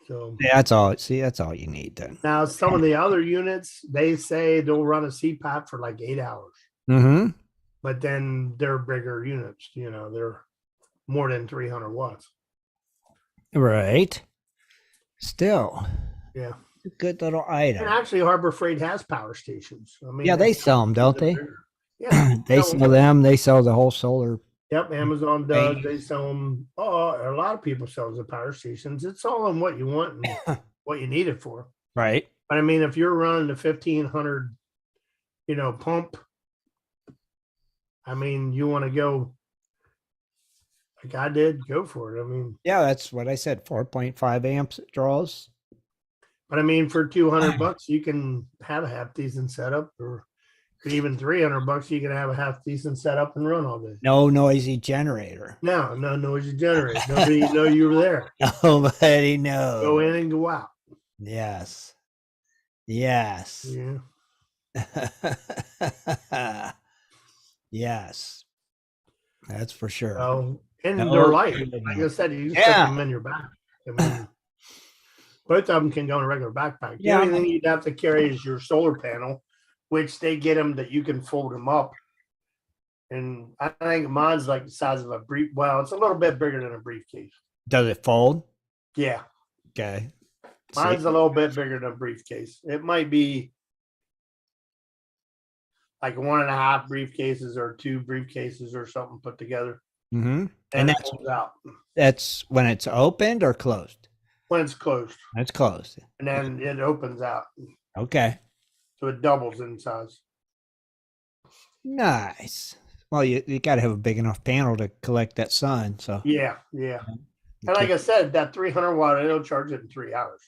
So Yeah, that's all. See, that's all you need then. now some of the other units, they say they'll run a CPAP for like 8 hours, Mm-hmm. but then they're bigger units. They're more than 300 watts. Right. Still, Yeah. a good little item. And actually, Harbor Freight has power stations. I mean, Yeah, they sell them, don't they? Yeah. They sell them. They sell the whole solar. Yep, Amazon does. Hey. They sell them. Oh, a lot of people sell the power stations. It's all on what you want and what you need it for. Right. But I mean, if you're running the 1500, pump, I mean, you want to go like I did, go for it. I mean, Yeah, that's what I said. 4.5 amps it draws. but I mean, for $200, you can have a half decent setup, or even $300, you can have a half decent setup and run all day. No noisy generator. No noisy generator. Nobody know you were there. Nobody knows. Go in and go out. Yes. Yes. Yeah. Yes. That's for sure. So, and No, they're light. really Like not. I said, you can Yeah. stick them in your back. I mean, both of them can go in a regular backpack. The Yeah. only thing you'd have to carry is your solar panel, which they get them that you can fold them up. And I think mine's like the size of a brief. Well, it's a little bit bigger than a briefcase. Does it fold? Yeah. Okay. Mine's a little bit bigger than a briefcase. It might be like 1.5 briefcases or 2 briefcases or something put together. Mm-hmm. And And it folds out that's when it's opened or closed? when it's closed. It's closed. And then it opens out. Okay. So it doubles in size. Nice. Well, you got to have a big enough panel to collect that sun. So Yeah. And like I said, that 300 watt, it'll charge it in 3 hours.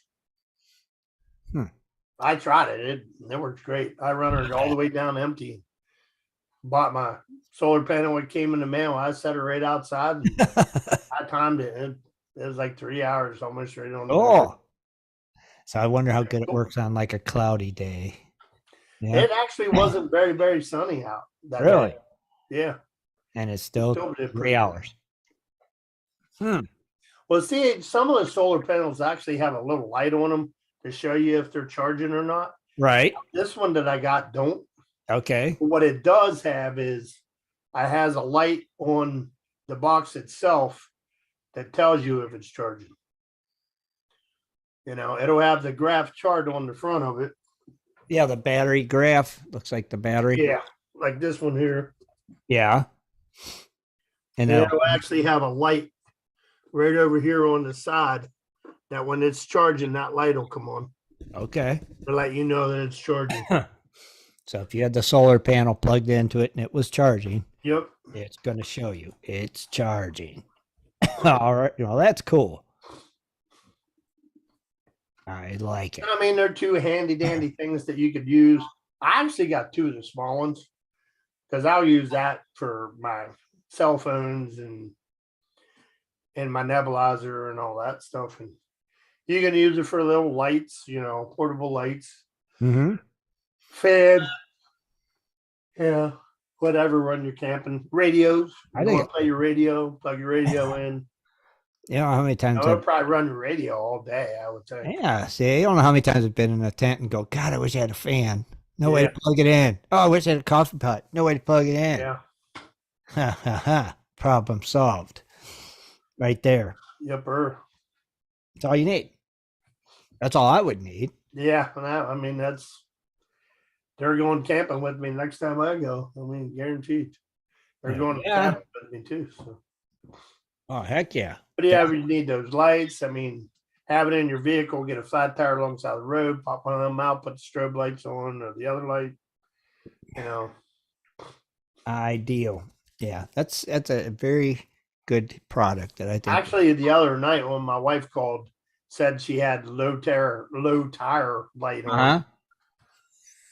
I tried it. It works great. I run it all the way down empty. Bought my solar panel. It came in the mail. I set it right outside. And I timed it. It was like 3 hours, almost right on. Oh. So I wonder how good it works on like a cloudy day. Yeah. It actually wasn't very, very sunny out. That Really? day. Yeah. And it's still did 3 pretty hours. Well, see, some of the solar panels actually have a little light on them to show you if they're charging or not. Right. This one that I got don't. Okay. What it does have is it has a light on the box itself that tells you if it's charging. It'll have the graph chart on the front of it. Yeah, the battery graph looks like the battery. Yeah, like this one here. Yeah. And it'll actually have a light right over here on the side that when it's charging, that light will come on okay. to let you know that it's charging. So if you had the solar panel plugged into it and it was charging, Yep. it's going to show you it's charging. All right. Well, that's cool. I like it. I mean, they're 2 handy dandy things that you could use. I actually got 2 of the small ones because I'll use that for my cell phones and my nebulizer and all that stuff. And you can use it for little lights, portable lights. Mm-hmm. Fan. Yeah. Whatever, run your camping. Radios. I You think want to play your radio, plug your radio in. You know how many times I'll probably run your radio all day, I would say. yeah, see, I don't know how many times I've been in a tent and go, God, I wish I had a fan. No way to plug it in. Oh, I wish I had a coffee pot. No way to plug it in. Yeah. Ha ha ha. Problem solved. Right there. Yep. That's all you need. That's all I would need. Yeah. I mean, they're going camping with me next time I go. I mean, guaranteed. They're going camping with me too. So. Oh, heck yeah. But yeah, you need those lights. I mean, have it in your vehicle, get a flat tire alongside the road, pop one of them out, put the strobe lights on or the other light, you know. Ideal. Yeah, that's a very good product that I think. Actually, the other night when my wife called, said she had low tire light on.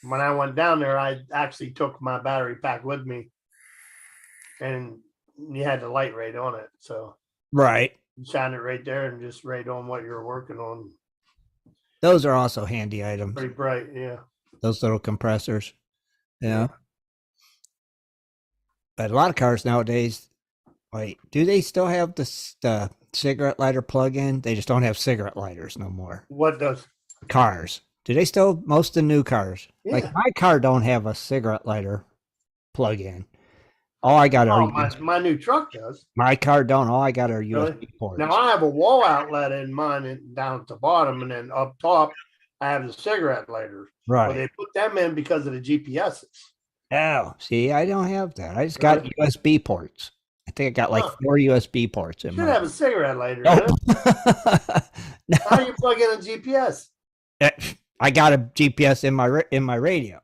When I went down there, I actually took my battery pack with me, and you had the light right on it. So right, you shine it right there and just right on what you're working on. Those are also handy items. Pretty bright, yeah. Those little compressors. Yeah. But a lot of cars nowadays, wait, do they still have the cigarette lighter plug-in? They just don't have cigarette lighters no more. What does? Cars. Do they still, most of the new cars? Yeah. Like my car don't have a cigarette lighter plug-in. All I got are my new truck does. My car don't. All I got are USB ports. Now I have a wall outlet in mine down at the bottom, and then up top I have the cigarette lighters. Right. But they put them in because of the GPSs. Oh, see, I don't have that. I just got USB ports. I think I got like 4 USB ports in mine. Should have a cigarette lighter. Nope. No. How do you plug in a GPS? I got a GPS in my radio.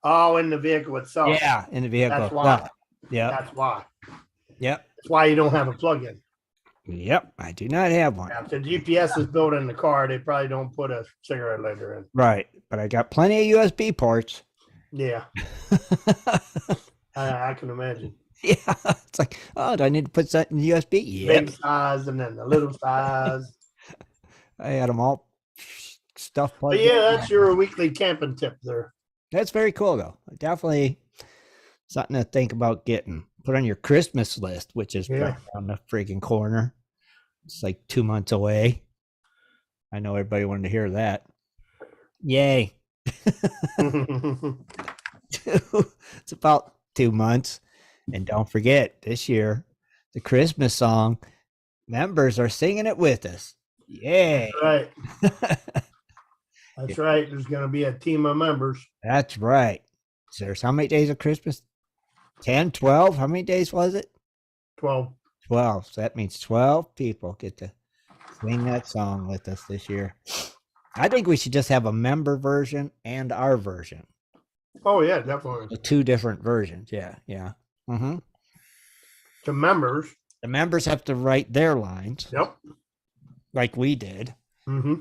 Oh, in the vehicle itself. Yeah, in the vehicle. That's why. Yeah. That's why. Yep. That's why you don't have a plug-in. Yep, I do not have one. Now, if the GPS is built in the car, they probably don't put a cigarette lighter in. Right, but I got plenty of USB ports. Yeah. I can imagine. Yeah, it's like, oh, do I need to put that in USB? Yeah. Big size and then the little size. I had them all stuff plugged in. Yeah, that's your weekly camping tip there. That's very cool, though. Definitely something to think about getting. Put on your Christmas list, which is right around the freaking corner. It's like 2 months away. I know everybody wanted to hear that. Yay. It's about 2 months. And don't forget, this year, the Christmas song, members are singing it with us. Yay. That's right. That's right. There's going to be a team of members. That's right. So there's how many days of Christmas? 10, 12? How many days was it? 12. 12. So that means 12 people get to sing that song with us this year. I think we should just have a member version and our version. Oh, yeah, definitely. So 2 different versions. Yeah, yeah. Mm-hmm. The members have to write their lines. Yep. Like we did. Mm-hmm.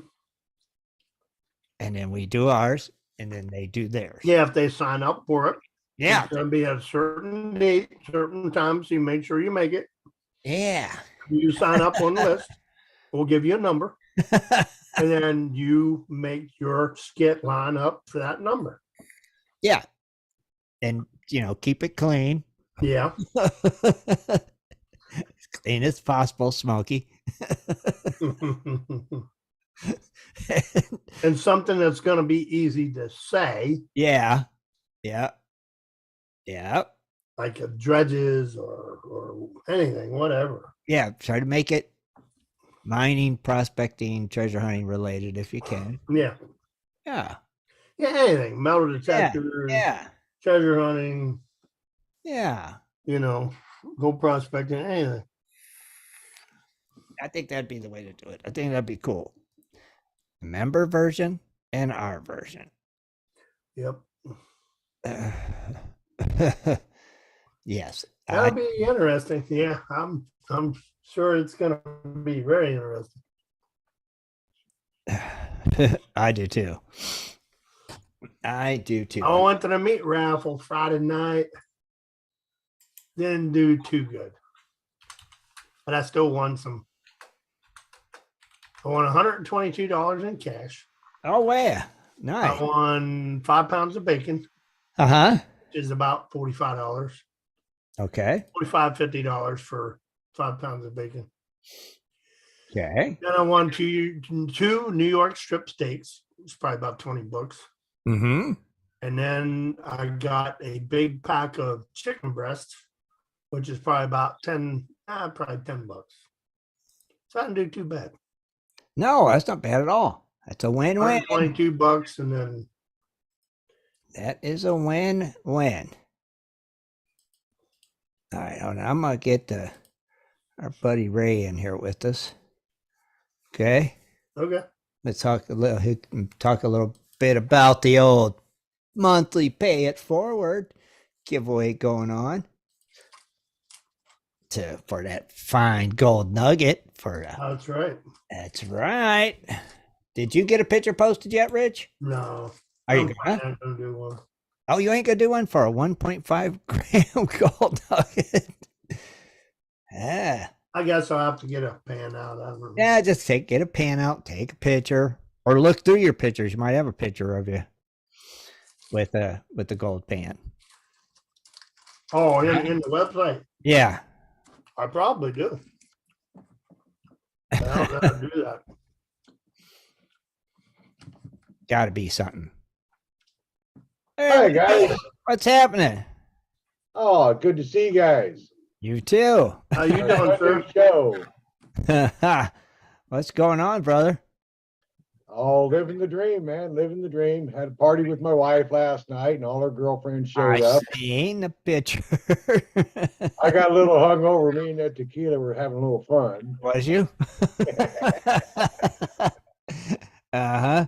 And then we do ours, and then they do theirs. Yeah, if they sign up for it. Yeah. It's going to be at a certain date, certain time, so you make sure you make it. Yeah. You sign up on the list. We'll give you a number. And then you make your skit line up for that number. Yeah. And, keep it clean. Yeah. As clean as possible, Smokey. And something that's going to be easy to say. Yeah. Yeah. Yeah. Like dredges or anything, whatever. Yeah. Try to make it mining, prospecting, treasure hunting related if you can. Yeah. Yeah. Yeah, anything. Metal detectors. Yeah. Treasure hunting. Yeah. Go prospecting, anything. I think that'd be the way to do it. I think that'd be cool. Member version and our version. Yep. Yes. That'll be interesting. Yeah, I'm sure it's gonna be very interesting. I do too. I went to the meat raffle Friday night. Didn't do too good. But I still won some. I won $122 in cash. Oh, wow. Nice. I won 5 pounds of bacon. Uh-huh. Which is about $45. Okay. $50 for 5 pounds of bacon. Okay. Then I won two New York strip steaks. It's probably about $20. Mm-hmm. And then I got a big pack of chicken breasts, which is probably about probably $10. So I didn't do too bad. No, that's not bad at all. That's a win-win. $122, and then That is a win-win. All right, hold on. I'm gonna get our buddy Ray in here with us. Okay. okay. Let's talk a little bit about the old monthly pay it forward giveaway going on for that fine gold nugget That's right. That's right. Did you get a picture posted yet, Rich? No. Are you I'm gonna do one. Oh, you ain't gonna do one for a 1.5 gram gold nugget? Yeah. I guess I'll have to get a pan out. I don't know. Yeah, just get a pan out, take a picture, or look through your pictures. You might have a picture of you with the gold pan. Oh, in the website. Yeah. I probably do. I don't know how to do that. Gotta be something. Hi guys. What's happening? Oh, good to see you guys. You too. How you doing, sir? Show. What's going on, brother? Oh, living the dream, man. Living the dream. Had a party with my wife last night, and all her girlfriends showed up. Seen the picture. I got a little hungover. Me and that tequila were having a little fun. Was you? Uh-huh.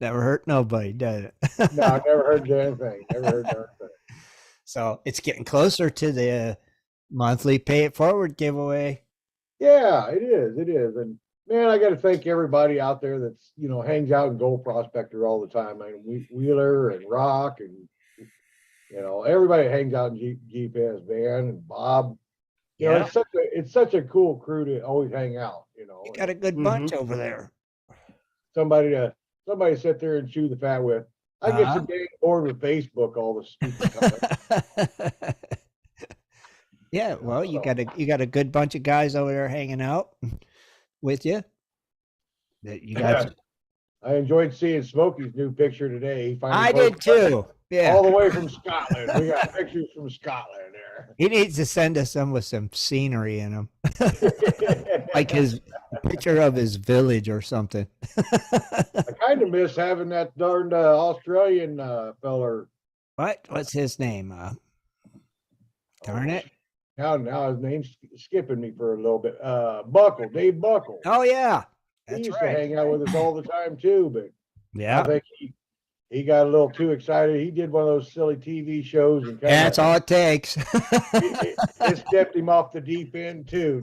Never hurt nobody, does it? No, I never heard anything. Never heard anything. So it's getting closer to the monthly pay it forward giveaway. Yeah, it is. It is. And man, I got to thank everybody out there that's, hangs out in Gold Prospector all the time. I mean, Wheeler and Rock and, everybody hangs out in GPS, Van and Bob. Yeah. It's such a cool crew to always hang out, You got a good bunch over there. Somebody to sit there and chew the fat with. I get so dang bored with Facebook, all the stupid comments. Yeah, well, you got a good bunch of guys over there hanging out with you. That you got. I enjoyed seeing Smokey's new picture today. He finally I did too. Yeah, all the way from Scotland. We got pictures from Scotland there. He needs to send us some with some scenery in them, like his picture of his village or something. I kind of miss having that darned Australian feller. What's his name? Darn it. Now his name's skipping me for a little bit. Buckle, Dave Buckle. Oh yeah, he used to hang out with us all the time too, but yeah, I think he got a little too excited. He did one of those silly TV shows, and that's all it takes. it stepped him off the deep end too.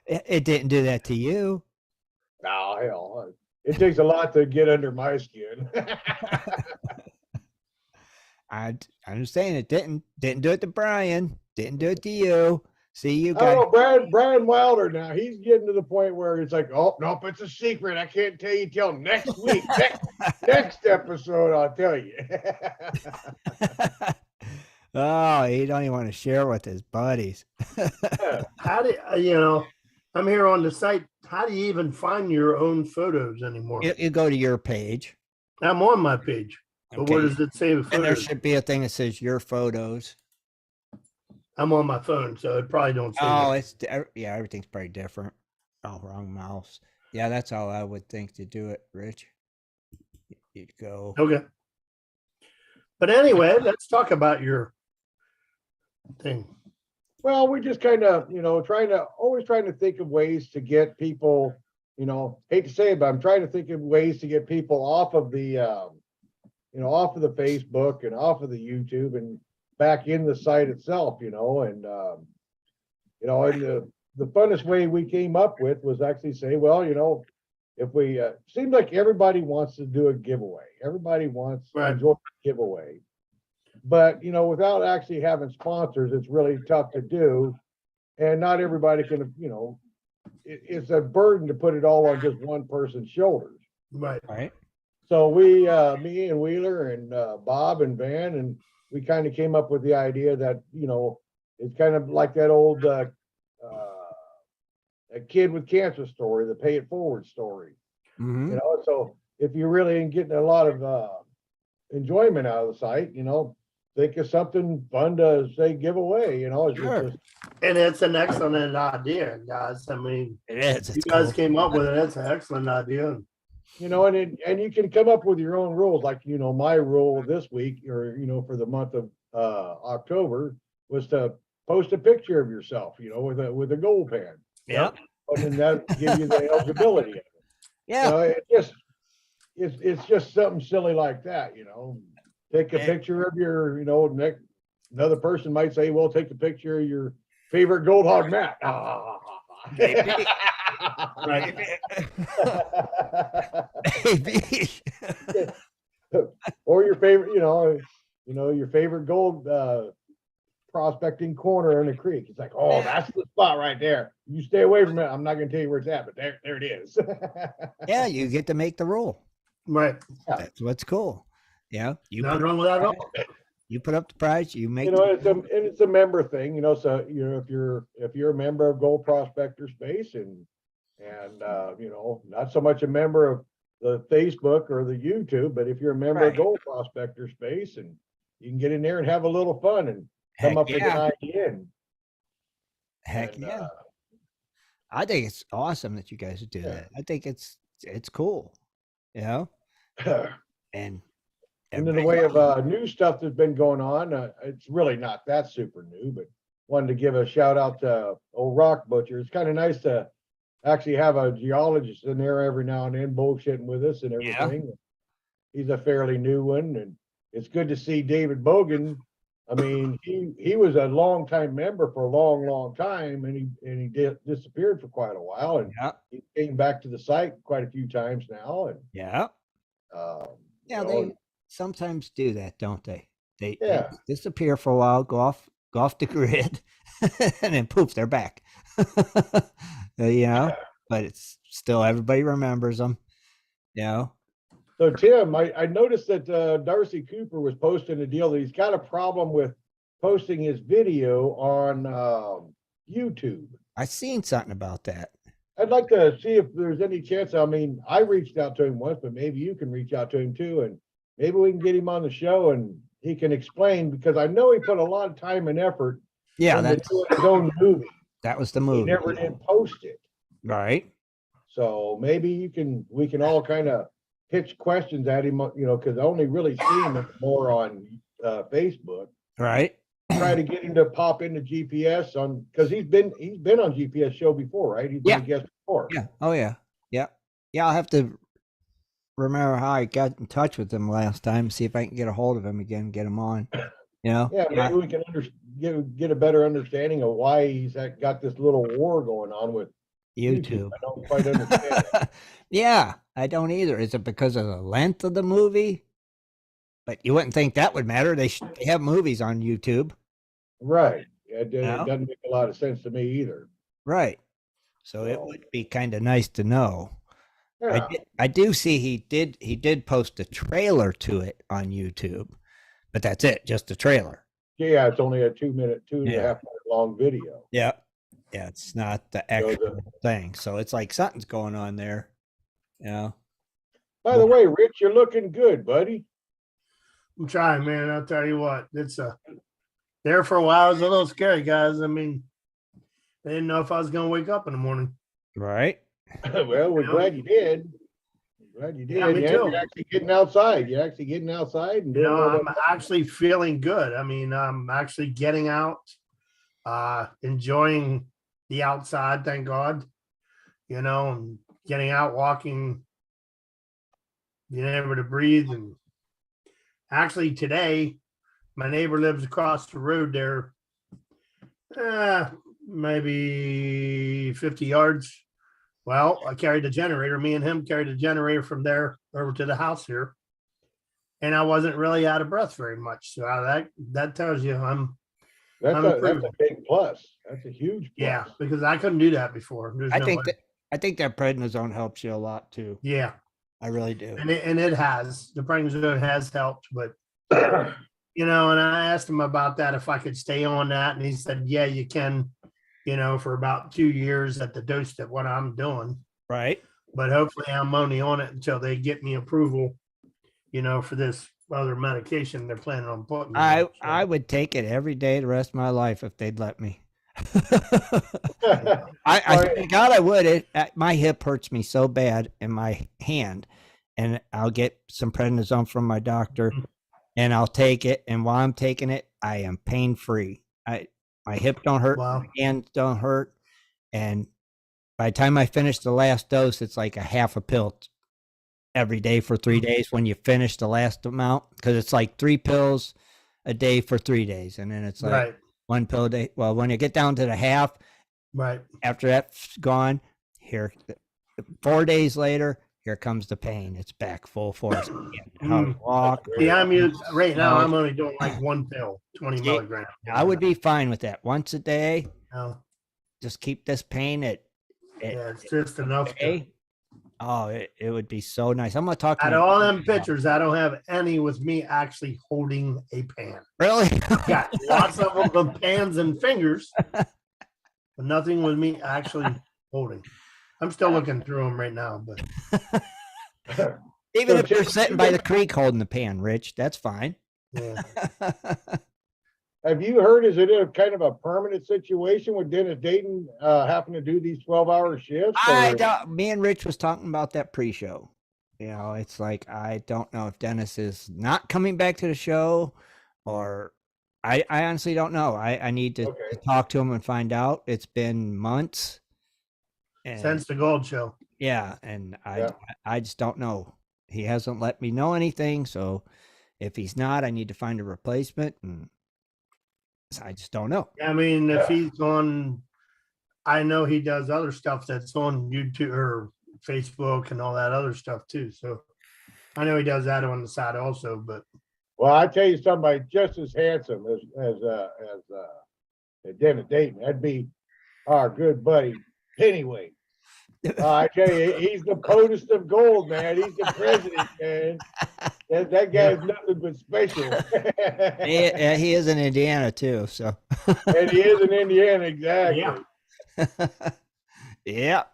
It didn't do that to you. No, hell, it takes a lot to get under my skin. I'm just saying it didn't do it to Brian. Didn't do it to you. See, you guys. Oh, Brian Wilder now. He's getting to the point where it's like, oh nope, it's a secret. I can't tell you till next week. next episode, I'll tell you. Oh, he don't even want to share with his buddies. How do I'm here on the site. How do you even find your own photos anymore? You go to your page. I'm on my page. But Okay. where does it say the photos? And there should be a thing that says your photos. I'm on my phone, so it probably don't say Oh, that. everything's probably different. Oh, wrong mouse. Yeah, that's all I would think to do it, Rich. You'd go. Okay. But anyway, let's talk about your thing. Well, we're just kind of, always trying to think of ways to get people, hate to say it, but I'm trying to think of ways to get people off of the, off of the Facebook and off of the YouTube and back in the site itself, and the funnest way we came up with was actually say, well, if we, seems like everybody wants to do a giveaway. Everybody wants to enjoy a giveaway. But, without actually having sponsors, it's really tough to do. And not everybody can, it's a burden to put it all on just one person's shoulders. Right. So we, me and Wheeler and Bob and Van, and we kind of came up with the idea that, it's kind of like that old a kid with cancer story, the pay it forward story. You know, so if you really ain't getting a lot of enjoyment out of the site, you know, think of something fun to say giveaway, you know. It's just, and it's an excellent idea, guys. I mean, It is. It's you guys cool. came up with it. It's an excellent idea. you know, and you can come up with your own rules. Like, you know, my rule this week, or, you know, for the month of October, was to post a picture of yourself, you know, with a gold pen. Yep. And then that give you the eligibility of it. Yeah. You know, it's just something silly like that, you know. Take a picture of your, you know, another person might say, well, take a picture of your favorite gold hog mat. Maybe. Right. Maybe. Or your favorite, your favorite gold prospecting corner in the creek. It's like, oh, that's the spot right there. You stay away from it. I'm not going to tell you where it's at, but there it is. Yeah, you get to make the rule. Right. That's what's cool. Yeah, Nothing wrong with that at all. you put up the price. You make. You know, it's a member thing. You know, so you know, if you're a member of Gold Prospector Space and you know, not so much a member of the Facebook or the YouTube, but if you're a member of Gold Prospector Space, and you can get in there and have a little fun and come up with an idea. And, Heck yeah. I think it's awesome that you guys do that. I think it's cool, you know. And in the way of new stuff that's been going on, it's really not that super new, but wanted to give a shout out to old Rock Butcher. It's kind of nice to actually have a geologist in there every now and then bullshitting with us and everything. Yeah. He's a fairly new one, and it's good to see David Bogan. I mean, he was a long time member for a long time, and he disappeared for quite a while, and he came back to the site quite a few times now. And they sometimes do that, don't they? They disappear for a while, go off the grid, and then poof, they're back. You know, but it's still everybody remembers them. You know. So Tim, I noticed that Darcy Cooper was posting a deal that he's got a problem with posting his video on YouTube. I seen something about that. I'd like to see if there's any chance. I mean, I reached out to him once, but maybe you can reach out to him too, and maybe we can get him on the show and he can explain, because I know he put a lot of time and effort. Yeah, that's his own movie. That was the movie. He never did post it. Right. So maybe we can all kind of pitch questions at him, you know, because I only really see him more on Facebook. Right. Try to get him to pop into GPS because he's been on GPS show before, right? He's been a guest before. Yeah. Oh yeah. Yeah. Yeah. I'll have to remember how I got in touch with him last time. See if I can get a hold of him again, get him on. You know. Yeah. Maybe we can get a better understanding of why he's got this little war going on with YouTube. I don't quite understand. Yeah, I don't either. Is it because of the length of the movie? But you wouldn't think that would matter. They have movies on YouTube. Right. It doesn't make a lot of sense to me either. Right. So it would be kind of nice to know. Yeah. I do see he did post a trailer to it on YouTube, but that's it, just a trailer. Yeah, it's only a 2 minute, 2.5 minute long video. Yeah. Yeah, it's not the actual thing. So it's like something's going on there. You know. By the way, Rich, you're looking good, buddy. I'm trying, man. I'll tell you what. It's there for a while. It was a little scary, guys. I mean, I didn't know if I was going to wake up in the morning. Right. Well, we're glad you did. Glad you did. Yeah, me too. You're actually getting outside. You're actually getting outside. And I'm actually feeling good. I mean, I'm actually getting out, enjoying the outside, thank God, you know, and getting out, walking, being able to breathe. And actually today, my neighbor lives across the road there, maybe 50 yards. Well, I carried the generator. Me and him carried the generator from there over to the house here. And I wasn't really out of breath very much. So that tells you that's a big plus. That's a huge plus. Yeah, because I couldn't do that before. I think that prednisone helps you a lot too. Yeah, I really do. And it has. The prednisone has helped, but you know, and I asked him about that, if I could stay on that, and he said, yeah, you can, you know, for about 2 years at the dose that what I'm doing. Right. But hopefully I'm only on it until they get me approval, for this other medication they're planning on putting me on. I would take it every day the rest of my life if they'd let me. I God, I would. My hip hurts me so bad in my hand, and I'll get some prednisone from my doctor, and I'll take it. And while I'm taking it, I am pain free. My hip don't hurt, Wow. my hands don't hurt, and by the time I finish the last dose, it's like a half a pill every day for 3 days when you finish the last amount, because it's like 3 pills a day for 3 days, and then it's like Right. 1 pill a day. Well, when you get down to the half, Right. after that's gone, here 4 days later, here comes the pain. It's back full force again. How to walk. Yeah, right now. I'm only doing like 1 pill, 20 milligrams. I would be fine with that once a day. No. Just keep this pain at It's just enough. Oh, it would be so nice. I'm gonna talk to Out of all them pictures, I don't have any with me actually holding a pan. Really? Got lots of them pans and fingers, but nothing with me actually holding. I'm still looking through them right now, but even if you're sitting by the creek holding the pan, Rich, that's fine. yeah. Have you heard, is it a kind of a permanent situation with Dennis Dayton having to do these 12-hour shifts? Me and Rich was talking about that pre-show. It's like, I don't know if Dennis is not coming back to the show, or I honestly don't know. I need to talk to him and find out. It's been months. Since the Gold Show. Yeah, and I just don't know. He hasn't let me know anything, so if he's not, I need to find a replacement, and I just don't know. I mean, if he's on, I know he does other stuff that's on YouTube or Facebook and all that other stuff too. So I know he does that on the side also. But well, I tell you, somebody just as handsome as Dennis Dayton, that'd be our good buddy Pennyweight. I tell you, he's the POTUS of gold, man. He's the president, man. That guy's nothing but special. He is in Indiana too, so. And he is in Indiana, exactly. Yeah. Yeah.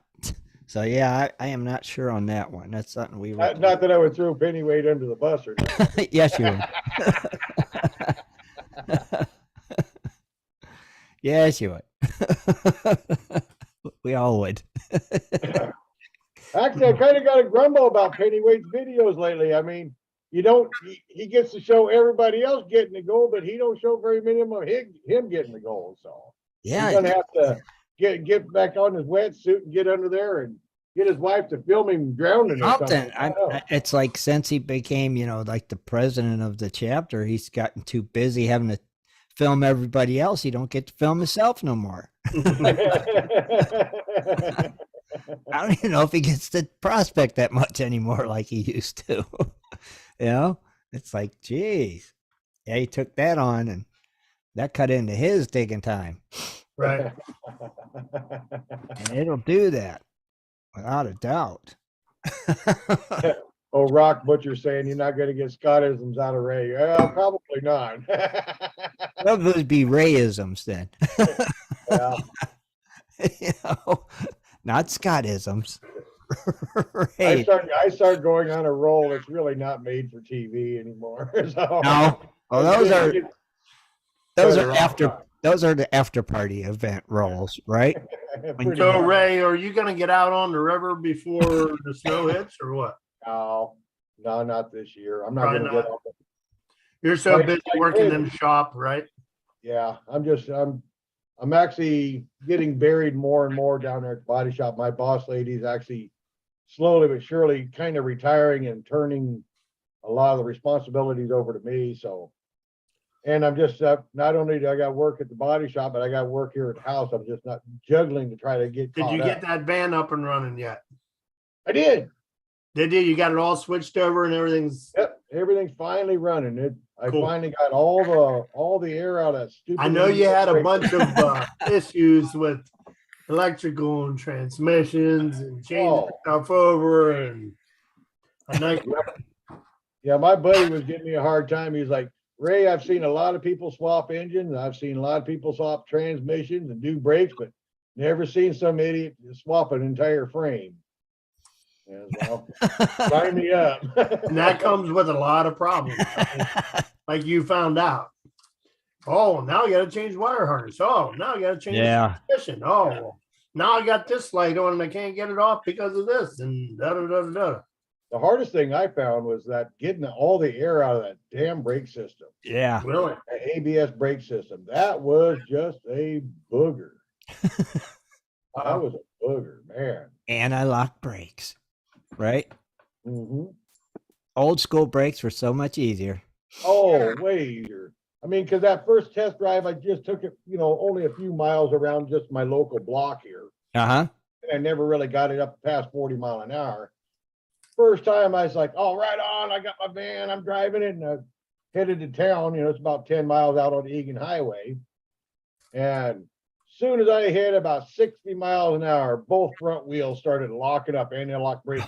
So yeah, I am not sure on that one. That's something we were. Not that I would throw Pennyweight under the bus or something. Yes, you would. Yes, you would. We all would. Actually, I kind of got a grumble about Pennyweight's videos lately. I mean, he gets to show everybody else getting the goal, but he don't show very many of him getting the goal. So yeah, he's gonna have to get back on his wetsuit and get under there and get his wife to film him drowning or something. It's like since he became, like the president of the chapter, he's gotten too busy having to film everybody else. He don't get to film himself no more. I don't even know if he gets to prospect that much anymore like he used to. It's like, geez. Yeah, he took that on, and that cut into his digging time. Right. And it'll do that, without a doubt. Oh, Rock Butcher saying you're not going to get Scottisms out of Ray. Probably not. Those would be Rayisms then. Not Scottisms. Right. I start going on a roll. It's really not made for TV anymore. So, no. Well, those are the after party event rolls, right? So Ray, are you going to get out on the river before the snow hits, or what? No, not this year. I'm not going to get up. You're so busy working in the shop, right? Yeah, I'm actually getting buried more and more down there at the body shop. My boss lady is actually slowly but surely kind of retiring and turning a lot of the responsibilities over to me. So, and I'm just not only do I got work at the body shop, but I got work here at the house. I'm just not juggling to try to get. Did you get that van up and running yet? I did. Did you? You got it all switched over and everything's. Yep, everything's finally running. I finally got all the air out of that stupid. I know you had a bunch of issues with electrical and transmissions and changing stuff over and a night. Yeah, my buddy was giving me a hard time. He's like, Ray, I've seen a lot of people swap engines. I've seen a lot of people swap transmissions and do brakes, but never seen some idiot swap an entire frame. Yeah, well, sign me up. And that comes with a lot of problems, like you found out. Oh, now you got to change wire harness. Oh, now you got to change Yeah. transmission. Oh, well, now I got this light on and I can't get it off because of this. And da da da da da. The hardest thing I found was that getting all the air out of that damn brake system. Yeah. Really? That ABS brake system. That was just a booger. That was a booger, man. Anti-lock brakes, right? Mm-hmm. Old school brakes were so much easier. Oh, way easier. I mean, because that first test drive, I just took it, only a few miles around just my local block here. Uh-huh. And I never really got it up past 40 mile an hour. First time I was like, oh, right on. I got my van. I'm driving it and I headed to town. It's about 10 miles out on the Egan Highway. And soon as I hit about 60 miles an hour, both front wheels started locking up, anti-lock braking.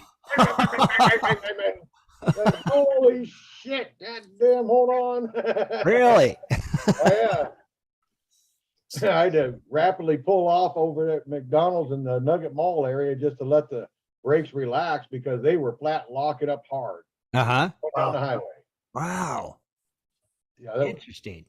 Holy shit, god damn, hold on. Really? Oh, yeah. I had to rapidly pull off over at McDonald's in the Nugget Mall area just to let the brakes relax because they were flat locking up hard Uh-huh. down the highway. Wow. Yeah, that was, Interesting.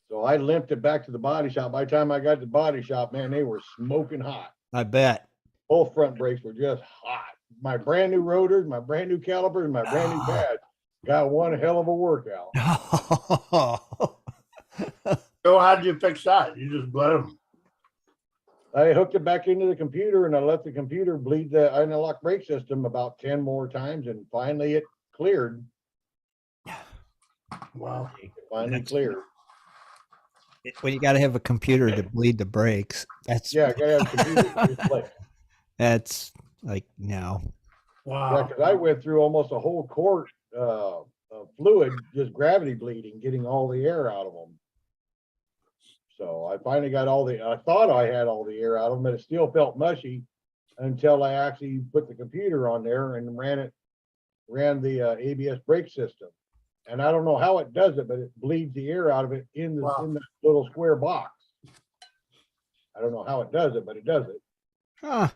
so I limped it back to the body shop. By the time I got to the body shop, man, they were smoking hot. I bet. Both front brakes were just hot. My brand new rotors, my brand new calipers, my brand new pads got one hell of a workout. So how did you fix that? You just bled them. I hooked it back into the computer and I let the computer bleed the anti-lock brake system about 10 more times and finally it cleared. Wow. It finally cleared. When you got to have a computer to bleed the brakes, that's Yeah, I gotta have a computer to display. that's like no. Wow. Yeah, because I went through almost a whole quart of fluid, just gravity bleeding, getting all the air out of them. So I finally got I thought I had all the air out of them, but it still felt mushy until I actually put the computer on there and ran the ABS brake system. And I don't know how it does it, but it bleeds the air out of it in that little square box. I don't know how it does it, but it does it. Huh.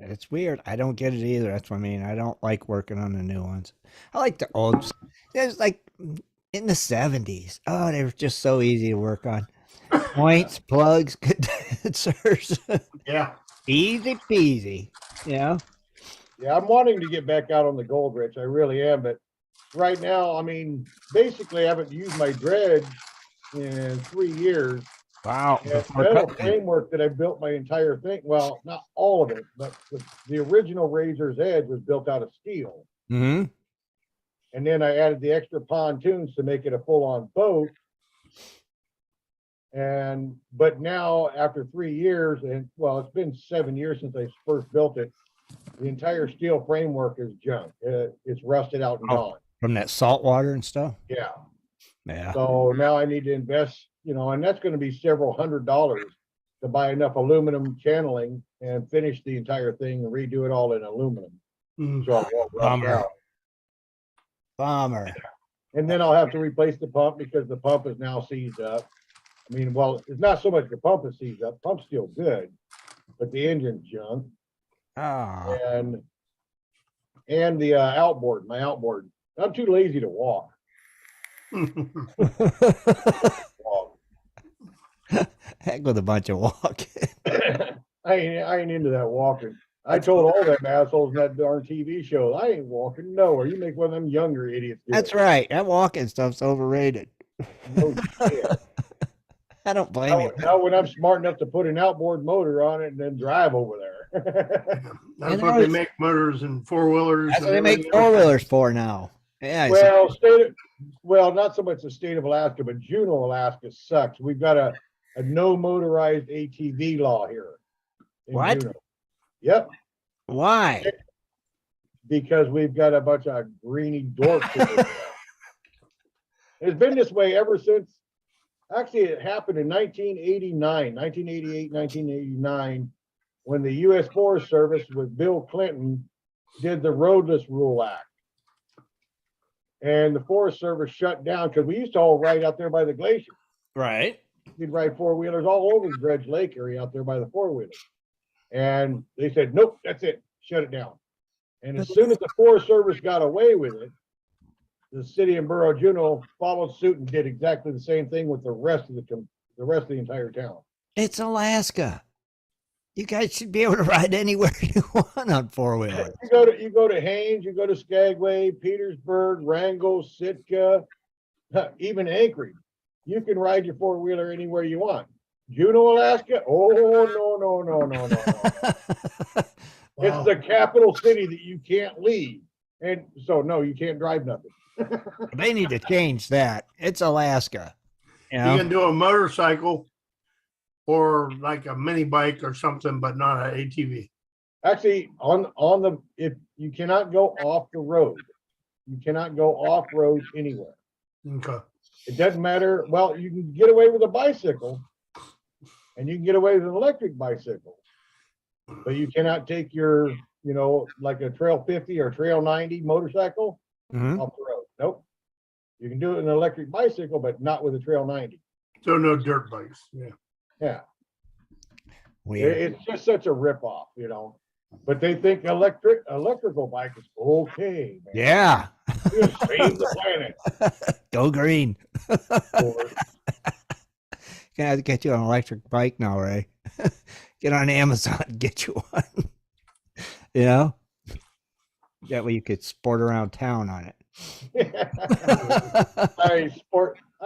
It's weird. I don't get it either. That's what I mean. I don't like working on the new ones. I like the old. There's like in the 70s. Oh, they were just so easy to work on. Points, plugs, condensers. Yeah. Easy peasy. Yeah. Yeah, I'm wanting to get back out on the gold rich. I really am. But right now, I mean, basically, I haven't used my dredge in 3 years. Wow. The metal framework that I built my entire thing, well, not all of it, but the original Razor's Edge was built out of steel. Mm-hmm. And then I added the extra pontoons to make it a full-on boat. But now after 3 years, and well, it's been 7 years since I first built it, the entire steel framework is junk. It's rusted out and gone. From that salt water and stuff? Yeah. Yeah. So now I need to invest, and that's going to be several $100s to buy enough aluminum channeling and finish the entire thing and redo it all in aluminum. So it won't rust out. Bummer. And then I'll have to replace the pump because the pump is now seized up. I mean, well, it's not so much the pump is seized up. Pump's still good, but the engine's junk. Oh. And the outboard, my outboard. I'm too lazy to walk. Heck with a bunch of walking. I ain't into that walking. I told all them assholes in that darn TV show, I ain't walking nowhere. You make one of them younger idiots do That's it. right. That walking stuff's overrated. No shit. I don't blame you. Now when I'm smart enough to put an outboard motor on it and then drive over there. That's what they make motors and four-wheelers. That's what they make four-wheelers for now. Yeah. Well, not so much the state of Alaska, but Juneau, Alaska sucks. We've got a no motorized ATV law here. What? Juneau. Yep. Why? Because we've got a bunch of greeny dorks. It's been this way ever since. Actually, it happened in 1988, 1989, when the U.S. Forest Service with Bill Clinton did the Roadless Rule Act. And the Forest Service shut down because we used to all ride out there by the glacier. Right. We'd ride four-wheelers all over the Dredge Lake area out there by the four-wheelers. And they said, nope, that's it. Shut it down. And as soon as the Forest Service got away with it, the city and borough of Juneau followed suit and did exactly the same thing with the rest of the entire town. It's Alaska. You guys should be able to ride anywhere you want on four-wheeler. You go to Haines, you go to Skagway, Petersburg, Wrangell, Sitka, even Anchorage. You can ride your four-wheeler anywhere you want. Juneau, Alaska? Oh, no. It's the capital city that you can't leave. And so, no, you can't drive nothing. They need to change that. It's Alaska. You know? You can do a motorcycle or like a mini bike or something, but not an ATV. Actually, if you cannot go off the road, you cannot go off road anywhere. Okay. It doesn't matter. Well, you can get away with a bicycle and you can get away with an electric bicycle, but you cannot take your, like a Trail 50 or Trail 90 motorcycle off the road. Nope. You can do it with an electric bicycle, but not with a Trail 90. So no dirt bikes. Yeah. Yeah. Weird. It's just such a ripoff, but they think electrical bike is okay, man. Yeah. Just save the planet. Go green. Or, Gonna have to get you an electric bike now, Ray. Get on Amazon and get you one. That way you could sport around town on it. I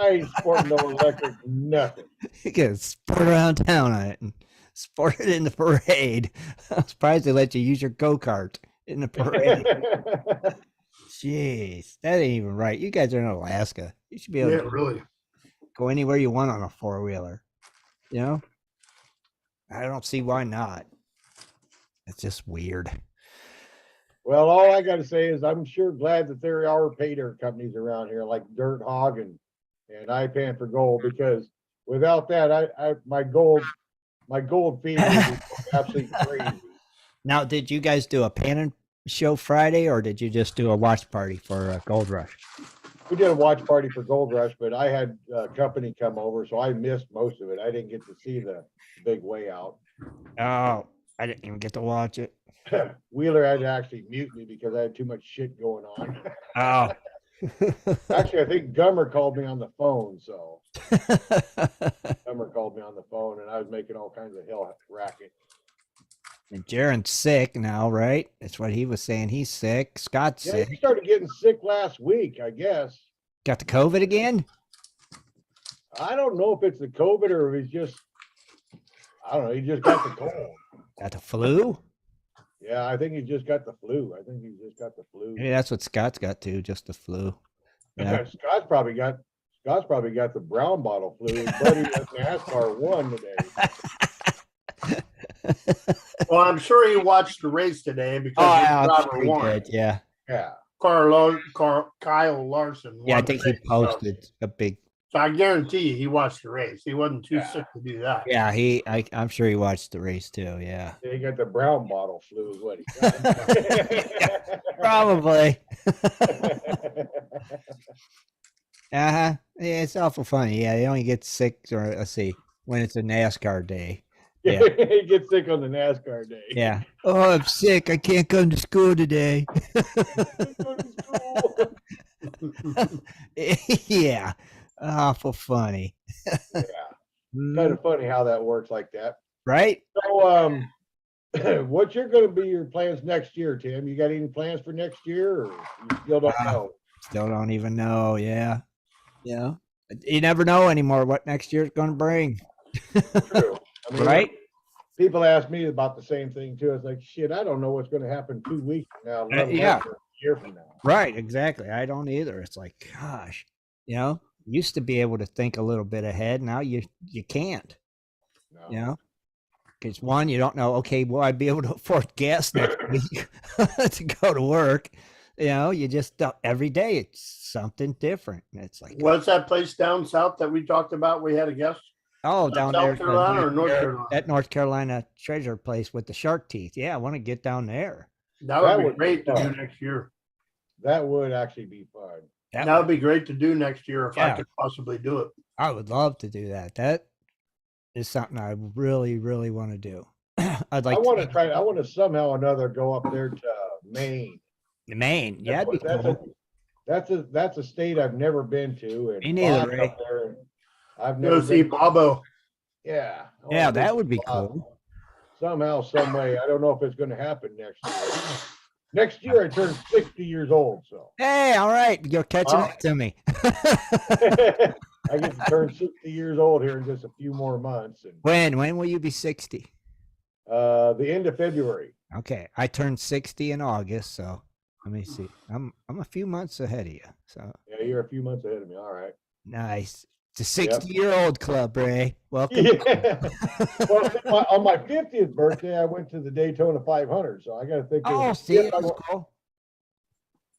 ain't sporting no electric nothing. You can sport around town on it and sport it in the parade. I'm surprised they let you use your go-kart in the parade. Jeez, that ain't even right. You guys are in Alaska. You should be able to really go anywhere you want on a four-wheeler. I don't see why not. It's just weird. Well, all I got to say is I'm sure glad that there are pay dirt companies around here like Dirt Hog and IPAN for Gold, because without that, my gold feed would be absolutely crazy. Now, did you guys do a panning show Friday, or did you just do a watch party for Gold Rush? We did a watch party for Gold Rush, but I had company come over, so I missed most of it. I didn't get to see the big way out. Oh, I didn't even get to watch it. Wheeler had to actually mute me because I had too much shit going on. Oh. Actually, I think Gummer called me on the phone, so Gummer called me on the phone, and I was making all kinds of hell racket. And Jaron's sick now, right? That's what he was saying. He's sick. Scott's sick. He started getting sick last week, I guess. Got the COVID again? I don't know if it's the COVID or if he's just, I don't know, he just got the cold. Got the flu? Yeah, I think he just got the flu. Maybe that's what Scott's got too, just the flu. Yeah. Scott's probably got the brown bottle flu. His buddy at NASCAR won today. Well, I'm sure he watched the race today because his driver won. Yeah. Yeah. Kyle Larson. Yeah, I think he posted a big. So I guarantee you, he watched the race. He wasn't too sick to do that. Yeah, I'm sure he watched the race too. Yeah. He got the brown bottle flu, is what he got. Probably. Yeah, it's awful funny. Yeah, he only gets sick, or let's see, when it's a NASCAR day. Yeah. He gets sick on the NASCAR day. Yeah. Oh, I'm sick. I can't come to school today. Yeah. Awful funny. Yeah. Kind of funny how that works like that. Right? So, what's going to be your plans next year, Tim? You got any plans for next year, or you still don't know? Still don't even know. Yeah. Yeah. You never know anymore what next year's going to bring. True. I mean, right? People ask me about the same thing too. It's like, shit, I don't know what's going to happen 2 weeks from now. Yeah. A year from now. Right. Exactly. I don't either. It's like, gosh, used to be able to think a little bit ahead. Now you can't. No. Because one, you don't know, okay, will I be able to afford gas next week to go to work? You just every day it's something different. It's like, what's that place down south that we talked about? We had a guest. Oh, down South there, Carolina or North Carolina? That North Carolina treasure place with the shark teeth. Yeah, I want to get down there. That would be great to do next year. That would actually be fun. That would be great to do next year if I could possibly do it. I would love to do that. That is something I really, really want to do. I want to somehow or another go up there to Maine. Maine. Yeah, that'd be cool. That's a state I've never been to, and Me neither, Bob's Ray. up there, and I've Go never see been. Bobo. Yeah. I Yeah, wanna go that see would be Bob. cool. Somehow, some way. I don't know if it's going to happen next year. Next year, I turn 60 years old, so Hey, all right, you're catching Wow. up to me. I get to turn 60 years old here in just a few more months. And When will you be 60? the end of February. Okay, I turned 60 in August, so let me see. I'm a few months ahead of you. So Yeah, you're a few months ahead of me. All right. nice. It's a 60-year-old club, Ray. Welcome. Yeah. Well, on my 50th birthday, I went to the Daytona 500, so I got to think. Oh, see, that's cool.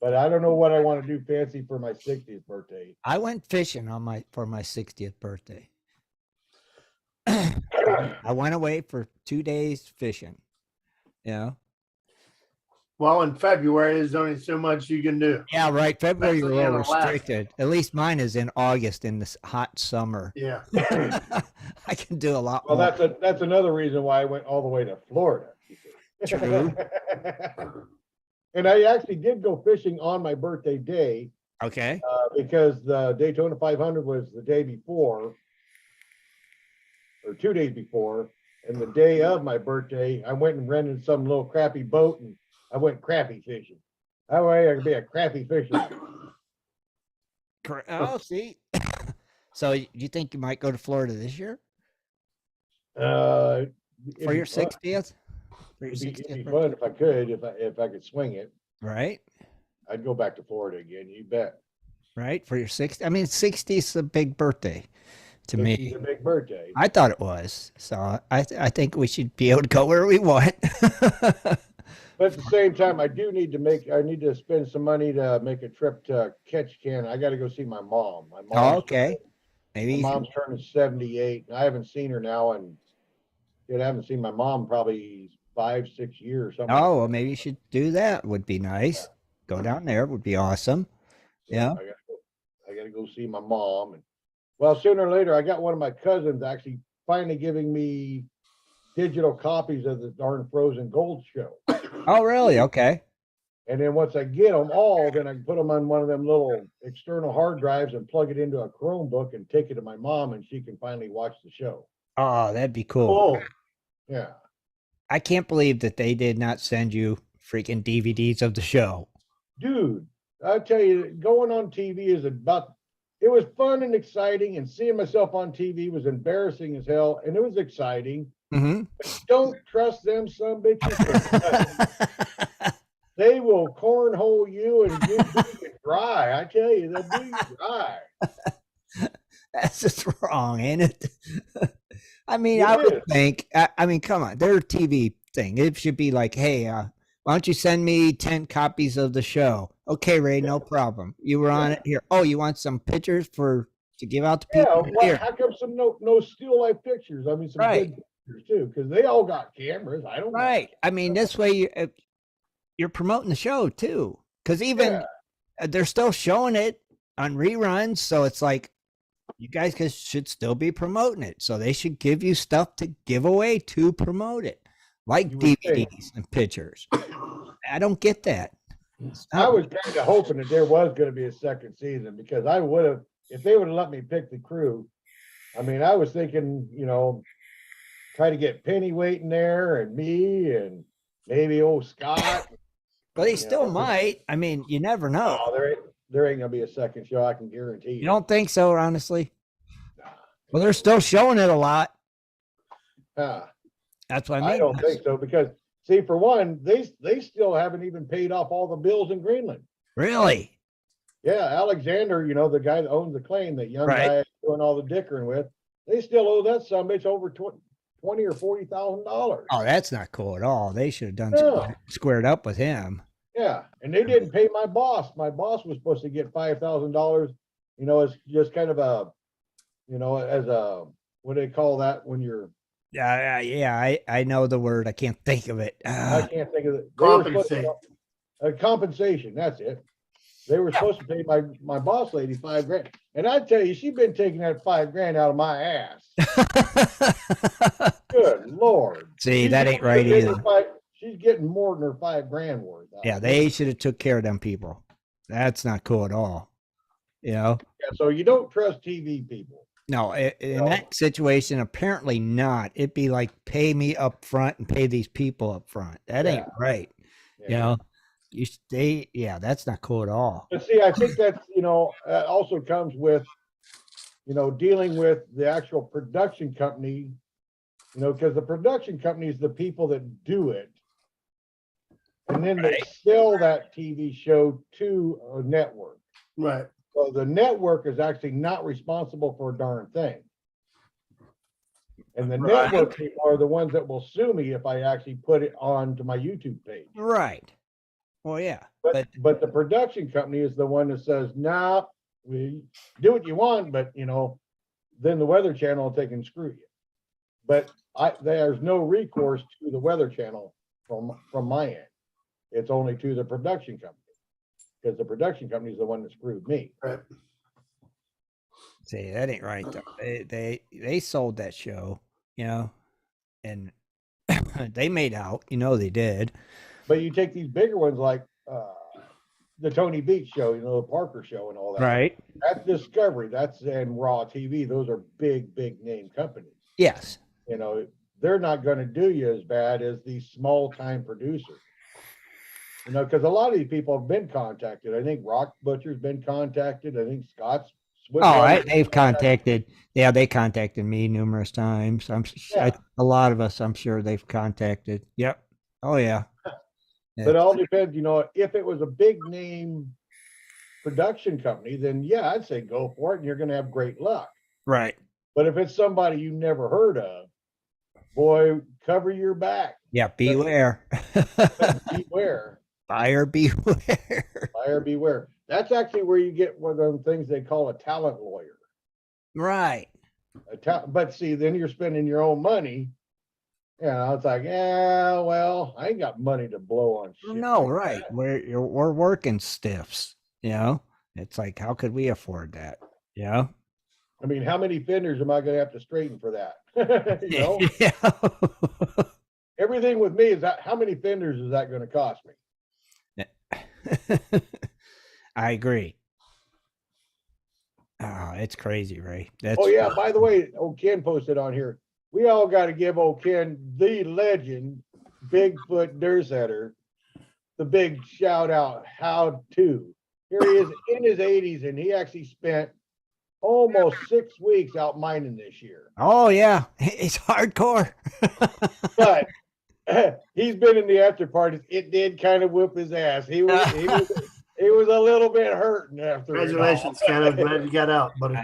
But I don't know what I want to do fancy for my 60th birthday. I went fishing for my 60th birthday. I went away for 2 days fishing. Yeah. Well, in February, there's only so much you can do. Yeah, right. February you're Especially a in little Alaska. restricted. At least mine is in August in this hot summer. Yeah. I can do a lot Well, more. that's another reason why I went all the way to Florida. True. And I actually did go fishing on my birthday day Okay. because the Daytona 500 was the day before, or 2 days before, and the day of my birthday, I went and rented some little crappy boat and I went crappie fishing. That way I could be a crappie fisherman. Oh, see. So you think you might go to Florida this year Uh, for your 60th? For your It'd be 60th birthday? fun if I could, if I could swing it. Right. I'd go back to Florida again. You bet. Right. For your 60. I mean, 60 is a big birthday to me. It's a big birthday. I thought it was. So I think we should be able to go where we want. But at the same time, I need to spend some money to make a trip to Ketchikan. I got to go see my mom. Oh, okay. Maybe My mom's turning 78, and I haven't seen her now, and I haven't seen my mom probably 5-6 years. Something. Oh, well, maybe you should do that. Would be nice. Go down there. Would be awesome. Yeah. I got to go see my mom. And well, sooner or later, I got one of my cousins actually finally giving me digital copies of the darn Frozen Gold show. Oh, really? Okay. And then once I get them all, then I can put them on one of them little external hard drives and plug it into a Chromebook and take it to my mom, and she can finally watch the show. Oh, that'd be cool. Oh, Yeah. I can't believe that they did not send you freaking DVDs of the show. Dude, I tell you, going on TV is it was fun and exciting, and seeing myself on TV was embarrassing as hell, and it was exciting. Mm-hmm. Don't trust them some bitches. They will cornhole you and get you dry. I tell you, they'll do you dry. That's just wrong, ain't it? I mean, It I would is. think, I mean, come on, their TV thing. It should be like, hey, why don't you send me 10 copies of the show? Okay, Ray, no problem. You were on it here. Oh, you want some pictures to give out to people? Yeah, Here. how come some no still life pictures? I mean, some Right. good pictures too, because they all got cameras. I don't know. Right. I mean, this way you're promoting the show too. Because even they're still showing it on reruns. So it's like, you guys should still be promoting it. So they should give you stuff to give away to promote it, like You would think. DVDs and pictures. I don't get that. I was kind of hoping that there was going to be a second season, because I would have, if they would have let me pick the crew. I mean, I was thinking, try to get Pennyweight in there and me and maybe old Scott. But they still might. I mean, you never know. Oh, there ain't gonna be a second show. I can guarantee you. You don't think so, honestly? Well, they're still showing it a lot. That's what I mean. I don't think so, because see, for one, they still haven't even paid off all the bills in Greenland. Really? Yeah, Alexander, the guy that owns the claim, that young Right. guy doing all the dickering with, they still owe that sumbitch over $20,000 or $40,000. Oh, that's not cool at all. They should have done No. squared up with him. Yeah, and they didn't pay my boss. My boss was supposed to get $5,000. As just kind of a, as a, what do they call that when you're? Yeah, I know the word. I can't think of it. I can't think of it. They were supposed to- compensate. Compensation. That's it. They were supposed to pay my boss lady $5,000, and I tell you, she's been taking that $5,000 out of my ass. Good Lord. See, that ain't right either. She's getting more than her $5,000 worth. Yeah, they should have took care of them people. That's not cool at all. You know? Yeah, so you don't trust TV people. No, in that situation, apparently not. It'd be like pay me up front and pay these people up front. That ain't right. Yeah. You know, you stay. Yeah, that's not cool at all. But see, I think that's, also comes with, dealing with the actual production company, because the production company is the people that do it. And then they sell that TV show to a network. Right. So the network is actually not responsible for a darn thing. And the network people are the ones that will sue me if I actually put it on to my YouTube page. Right. Well, yeah. But the production company is the one that says, nah, we do what you want, but then the Weather Channel will take and screw you. But there's no recourse to the Weather Channel from my end. It's only to the production company, because the production company is the one that screwed me. Right. See, that ain't right though. They sold that show, and they made out, they did. But you take these bigger ones like the Tony Beach show, the Parker show and all that. Right. That's Discovery. And Raw TV. Those are big name companies. Yes. They're not going to do you as bad as these small time producers. Because a lot of these people have been contacted. I think Rock Butcher's been contacted. I think Scott's. They've contacted. Yeah, they contacted me numerous times. A lot of us, I'm sure they've contacted. Yep. Oh yeah. But it all depends. If it was a big name production company, then yeah, I'd say go for it, and you're going to have great luck. Right. But if it's somebody you never heard of, boy, cover your back. Yeah, beware. Beware. Buyer beware. Buyer beware. That's actually where you get one of them things they call a talent lawyer. Right. But see, then you're spending your own money. It's like, well, I ain't got money to blow on shit. No, right. We're working stiffs. It's like, how could we afford that? Yeah. I mean, how many fenders am I going to have to straighten for that? Yeah. Everything with me is that. How many fenders is that going to cost me? I agree. Oh, it's crazy, Ray. By the way, Ken posted on here. We all got to give Ken, the legend, Bigfoot Dursetter, the big shout out. How to? Here he is in his 80s, and he actually spent almost 6 weeks out mining this year. Oh yeah, it's hardcore. But he's been in the after parties. It did kind of whip his ass. He was a little bit hurting after. Congratulations, Ken. I'm glad you got out, buddy.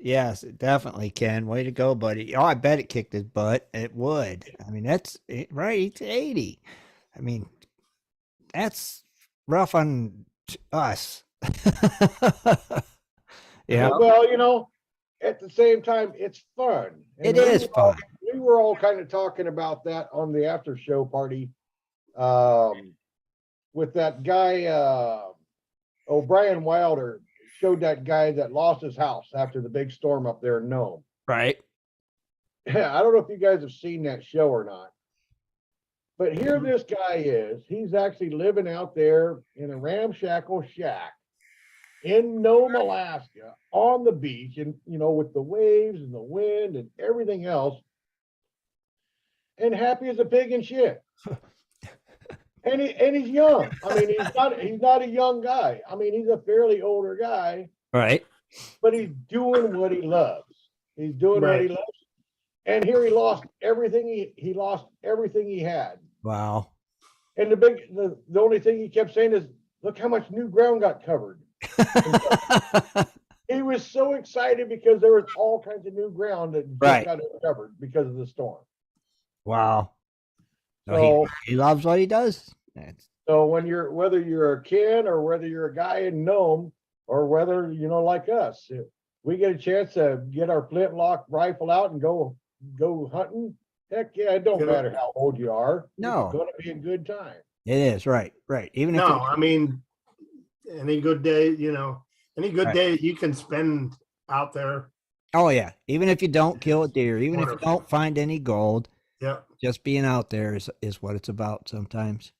Yes, definitely, Ken. Way to go, buddy. Oh, I bet it kicked his butt. It would. I mean, that's it, right. It's 80. I mean, that's rough on us. Yeah. Well, at the same time, it's fun. It is fun. We were all kind of talking about that on the after show party with that guy, O'Brien Wilder showed that guy that lost his house after the big storm up there in Nome. Right. I don't know if you guys have seen that show or not, but here this guy is. He's actually living out there in a ramshackle shack in Nome, Alaska, on the beach, and with the waves and the wind and everything else, and happy as a pig in shit. And he's young. I mean, he's not a young guy. I mean, he's a fairly older guy. Right. But he's doing what he loves. He's doing what he loves. And here he lost everything. He lost everything he had. Wow. And the only thing he kept saying is, look how much new ground got covered. He was so excited because there was all kinds of new ground that just got covered because of the storm. Wow. So he loves what he does. So whether you're a Ken or whether you're a guy in Nome or whether, like us, if we get a chance to get our flintlock rifle out and go hunting, heck yeah, it don't matter how old you are. No. It's going to be a good time. It is. Right. Even if I mean, any good day, day you can spend out there. Oh yeah. Even if you don't kill a deer, even if you don't find any gold, yeah, just being out there is what it's about sometimes,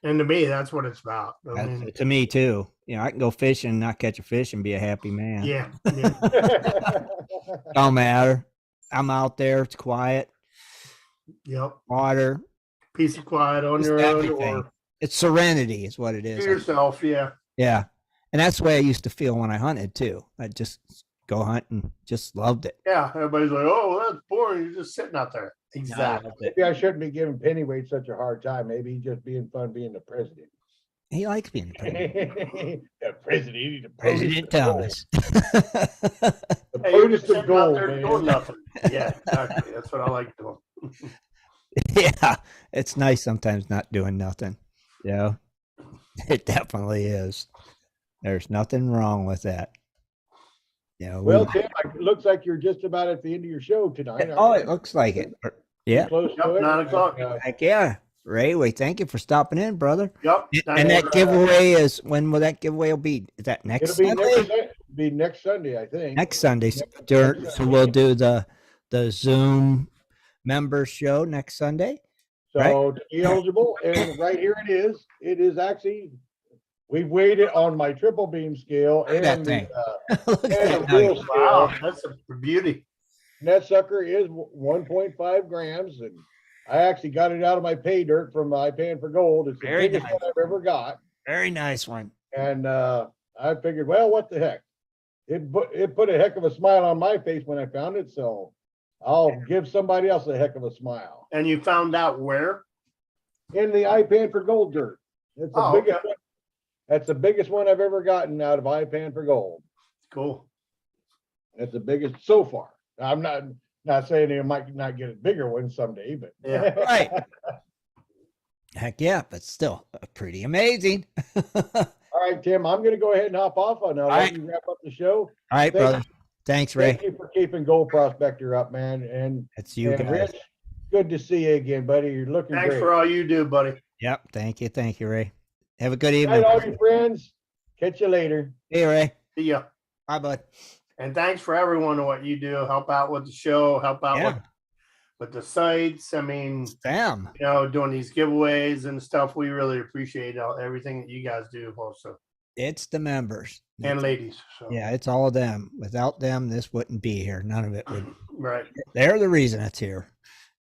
And to me, that's what it's about. I mean, To me too. You know, I can go fishing and not catch a fish and be a happy man. yeah. Don't matter. I'm out there. It's quiet. Yep. Water. Peace of quiet on Just your own, everything. or It's serenity is what it is. to yourself. Yeah. Yeah. And that's the way I used to feel when I hunted too. I just go hunt and just loved it. Yeah. Everybody's like, "Oh, that's boring. You're just sitting out there." Exactly. Maybe I shouldn't be giving Pennyweight such a hard time. Maybe he's just being fun being the president. He likes being the president. The president. The President Thomas. The Hey, you're prudest just of sitting out gold, there man. doing nothing. Yeah, exactly. That's what I like doing. Yeah. It's nice sometimes not doing nothing. You know, it definitely is. There's nothing wrong with that. You know, Well, Tim, it looks like you're just about at the end of your show tonight. oh, it looks like it. Yeah. Close Yep, to it. 9 o'clock. Heck yeah. Ray, we thank you for stopping in, brother. Yep. And that giveaway is, when will that giveaway be? Is that next It'll be Sunday? next Sunday, I think. Next Sunday. So, Next so we'll do the Zoom member show next Sunday. So to be eligible, and right here it is. It is actually, we've weighed it on my triple beam scale Look at and that the, thing. Look at and that the wheel thing. Wow, scale. that's a beauty. And that sucker is 1.5 grams, and I actually got it out of my pay dirt from my Pan for Gold. It's the Very biggest nice. one I've ever got. Very nice one. And I figured, well, what the heck? It put a heck of a smile on my face when I found it, so I'll give somebody else a heck of a smile. And you found out where? In the iPan for Gold dirt. It's the Oh, biggest okay. one. That's the biggest one I've ever gotten out of iPan for Gold. Cool. That's the biggest so far. I'm not saying you might not get a bigger one someday, but Yeah. Right. Heck yeah, but still pretty amazing. All All right, Tim, I'm going to go ahead and hop off. And I'll let you wrap up the show. right, Thank brother. Thanks, Ray. Thank you for keeping Gold Prospector up, man. And, It's you and guys. Rich, good to see you again, buddy. You're looking Thanks great. for all you do, buddy. Yep. Thank you, Ray. Have a good Good evening. night, all your friends. Catch you later. Hey, Ray. See ya. Bye, bud. And thanks for everyone and what you do. Help out with the show. Help out Yeah. with the sites. I mean, Sam. doing these giveaways and stuff. We really appreciate everything that you guys do, also, It's the members. and ladies. So Yeah, it's all of them. Without them, this wouldn't be here. None of it would. right. They're the reason it's here.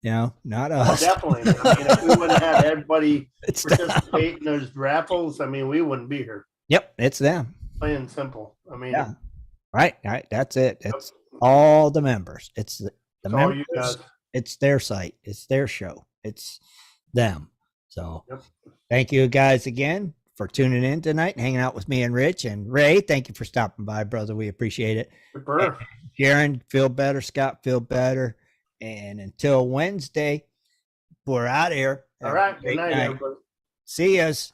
You know, not Oh, us. definitely. I mean, if we wouldn't have everybody It's them. participate in those raffles, I mean, we wouldn't be here. Yep, it's them. Plain and simple. I mean, Yeah. Right. That's it. It's all the members. It's the it's all you members. guys. It's their site. It's their show. It's them. So Yep. thank you guys again for tuning in tonight and hanging out with me and Rich and Ray. Thank you for stopping by, brother. We appreciate it. Super. Sharon, feel better. Scott, feel better. And until Wednesday, we're out of here. All Have a right. Good great night, everybody. See yas.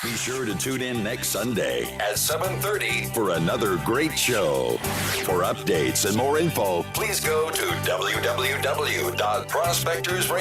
Be sure to tune in next Sunday at 7:30 for another great show. For updates and more info, please go to www.prospectorsradio.com.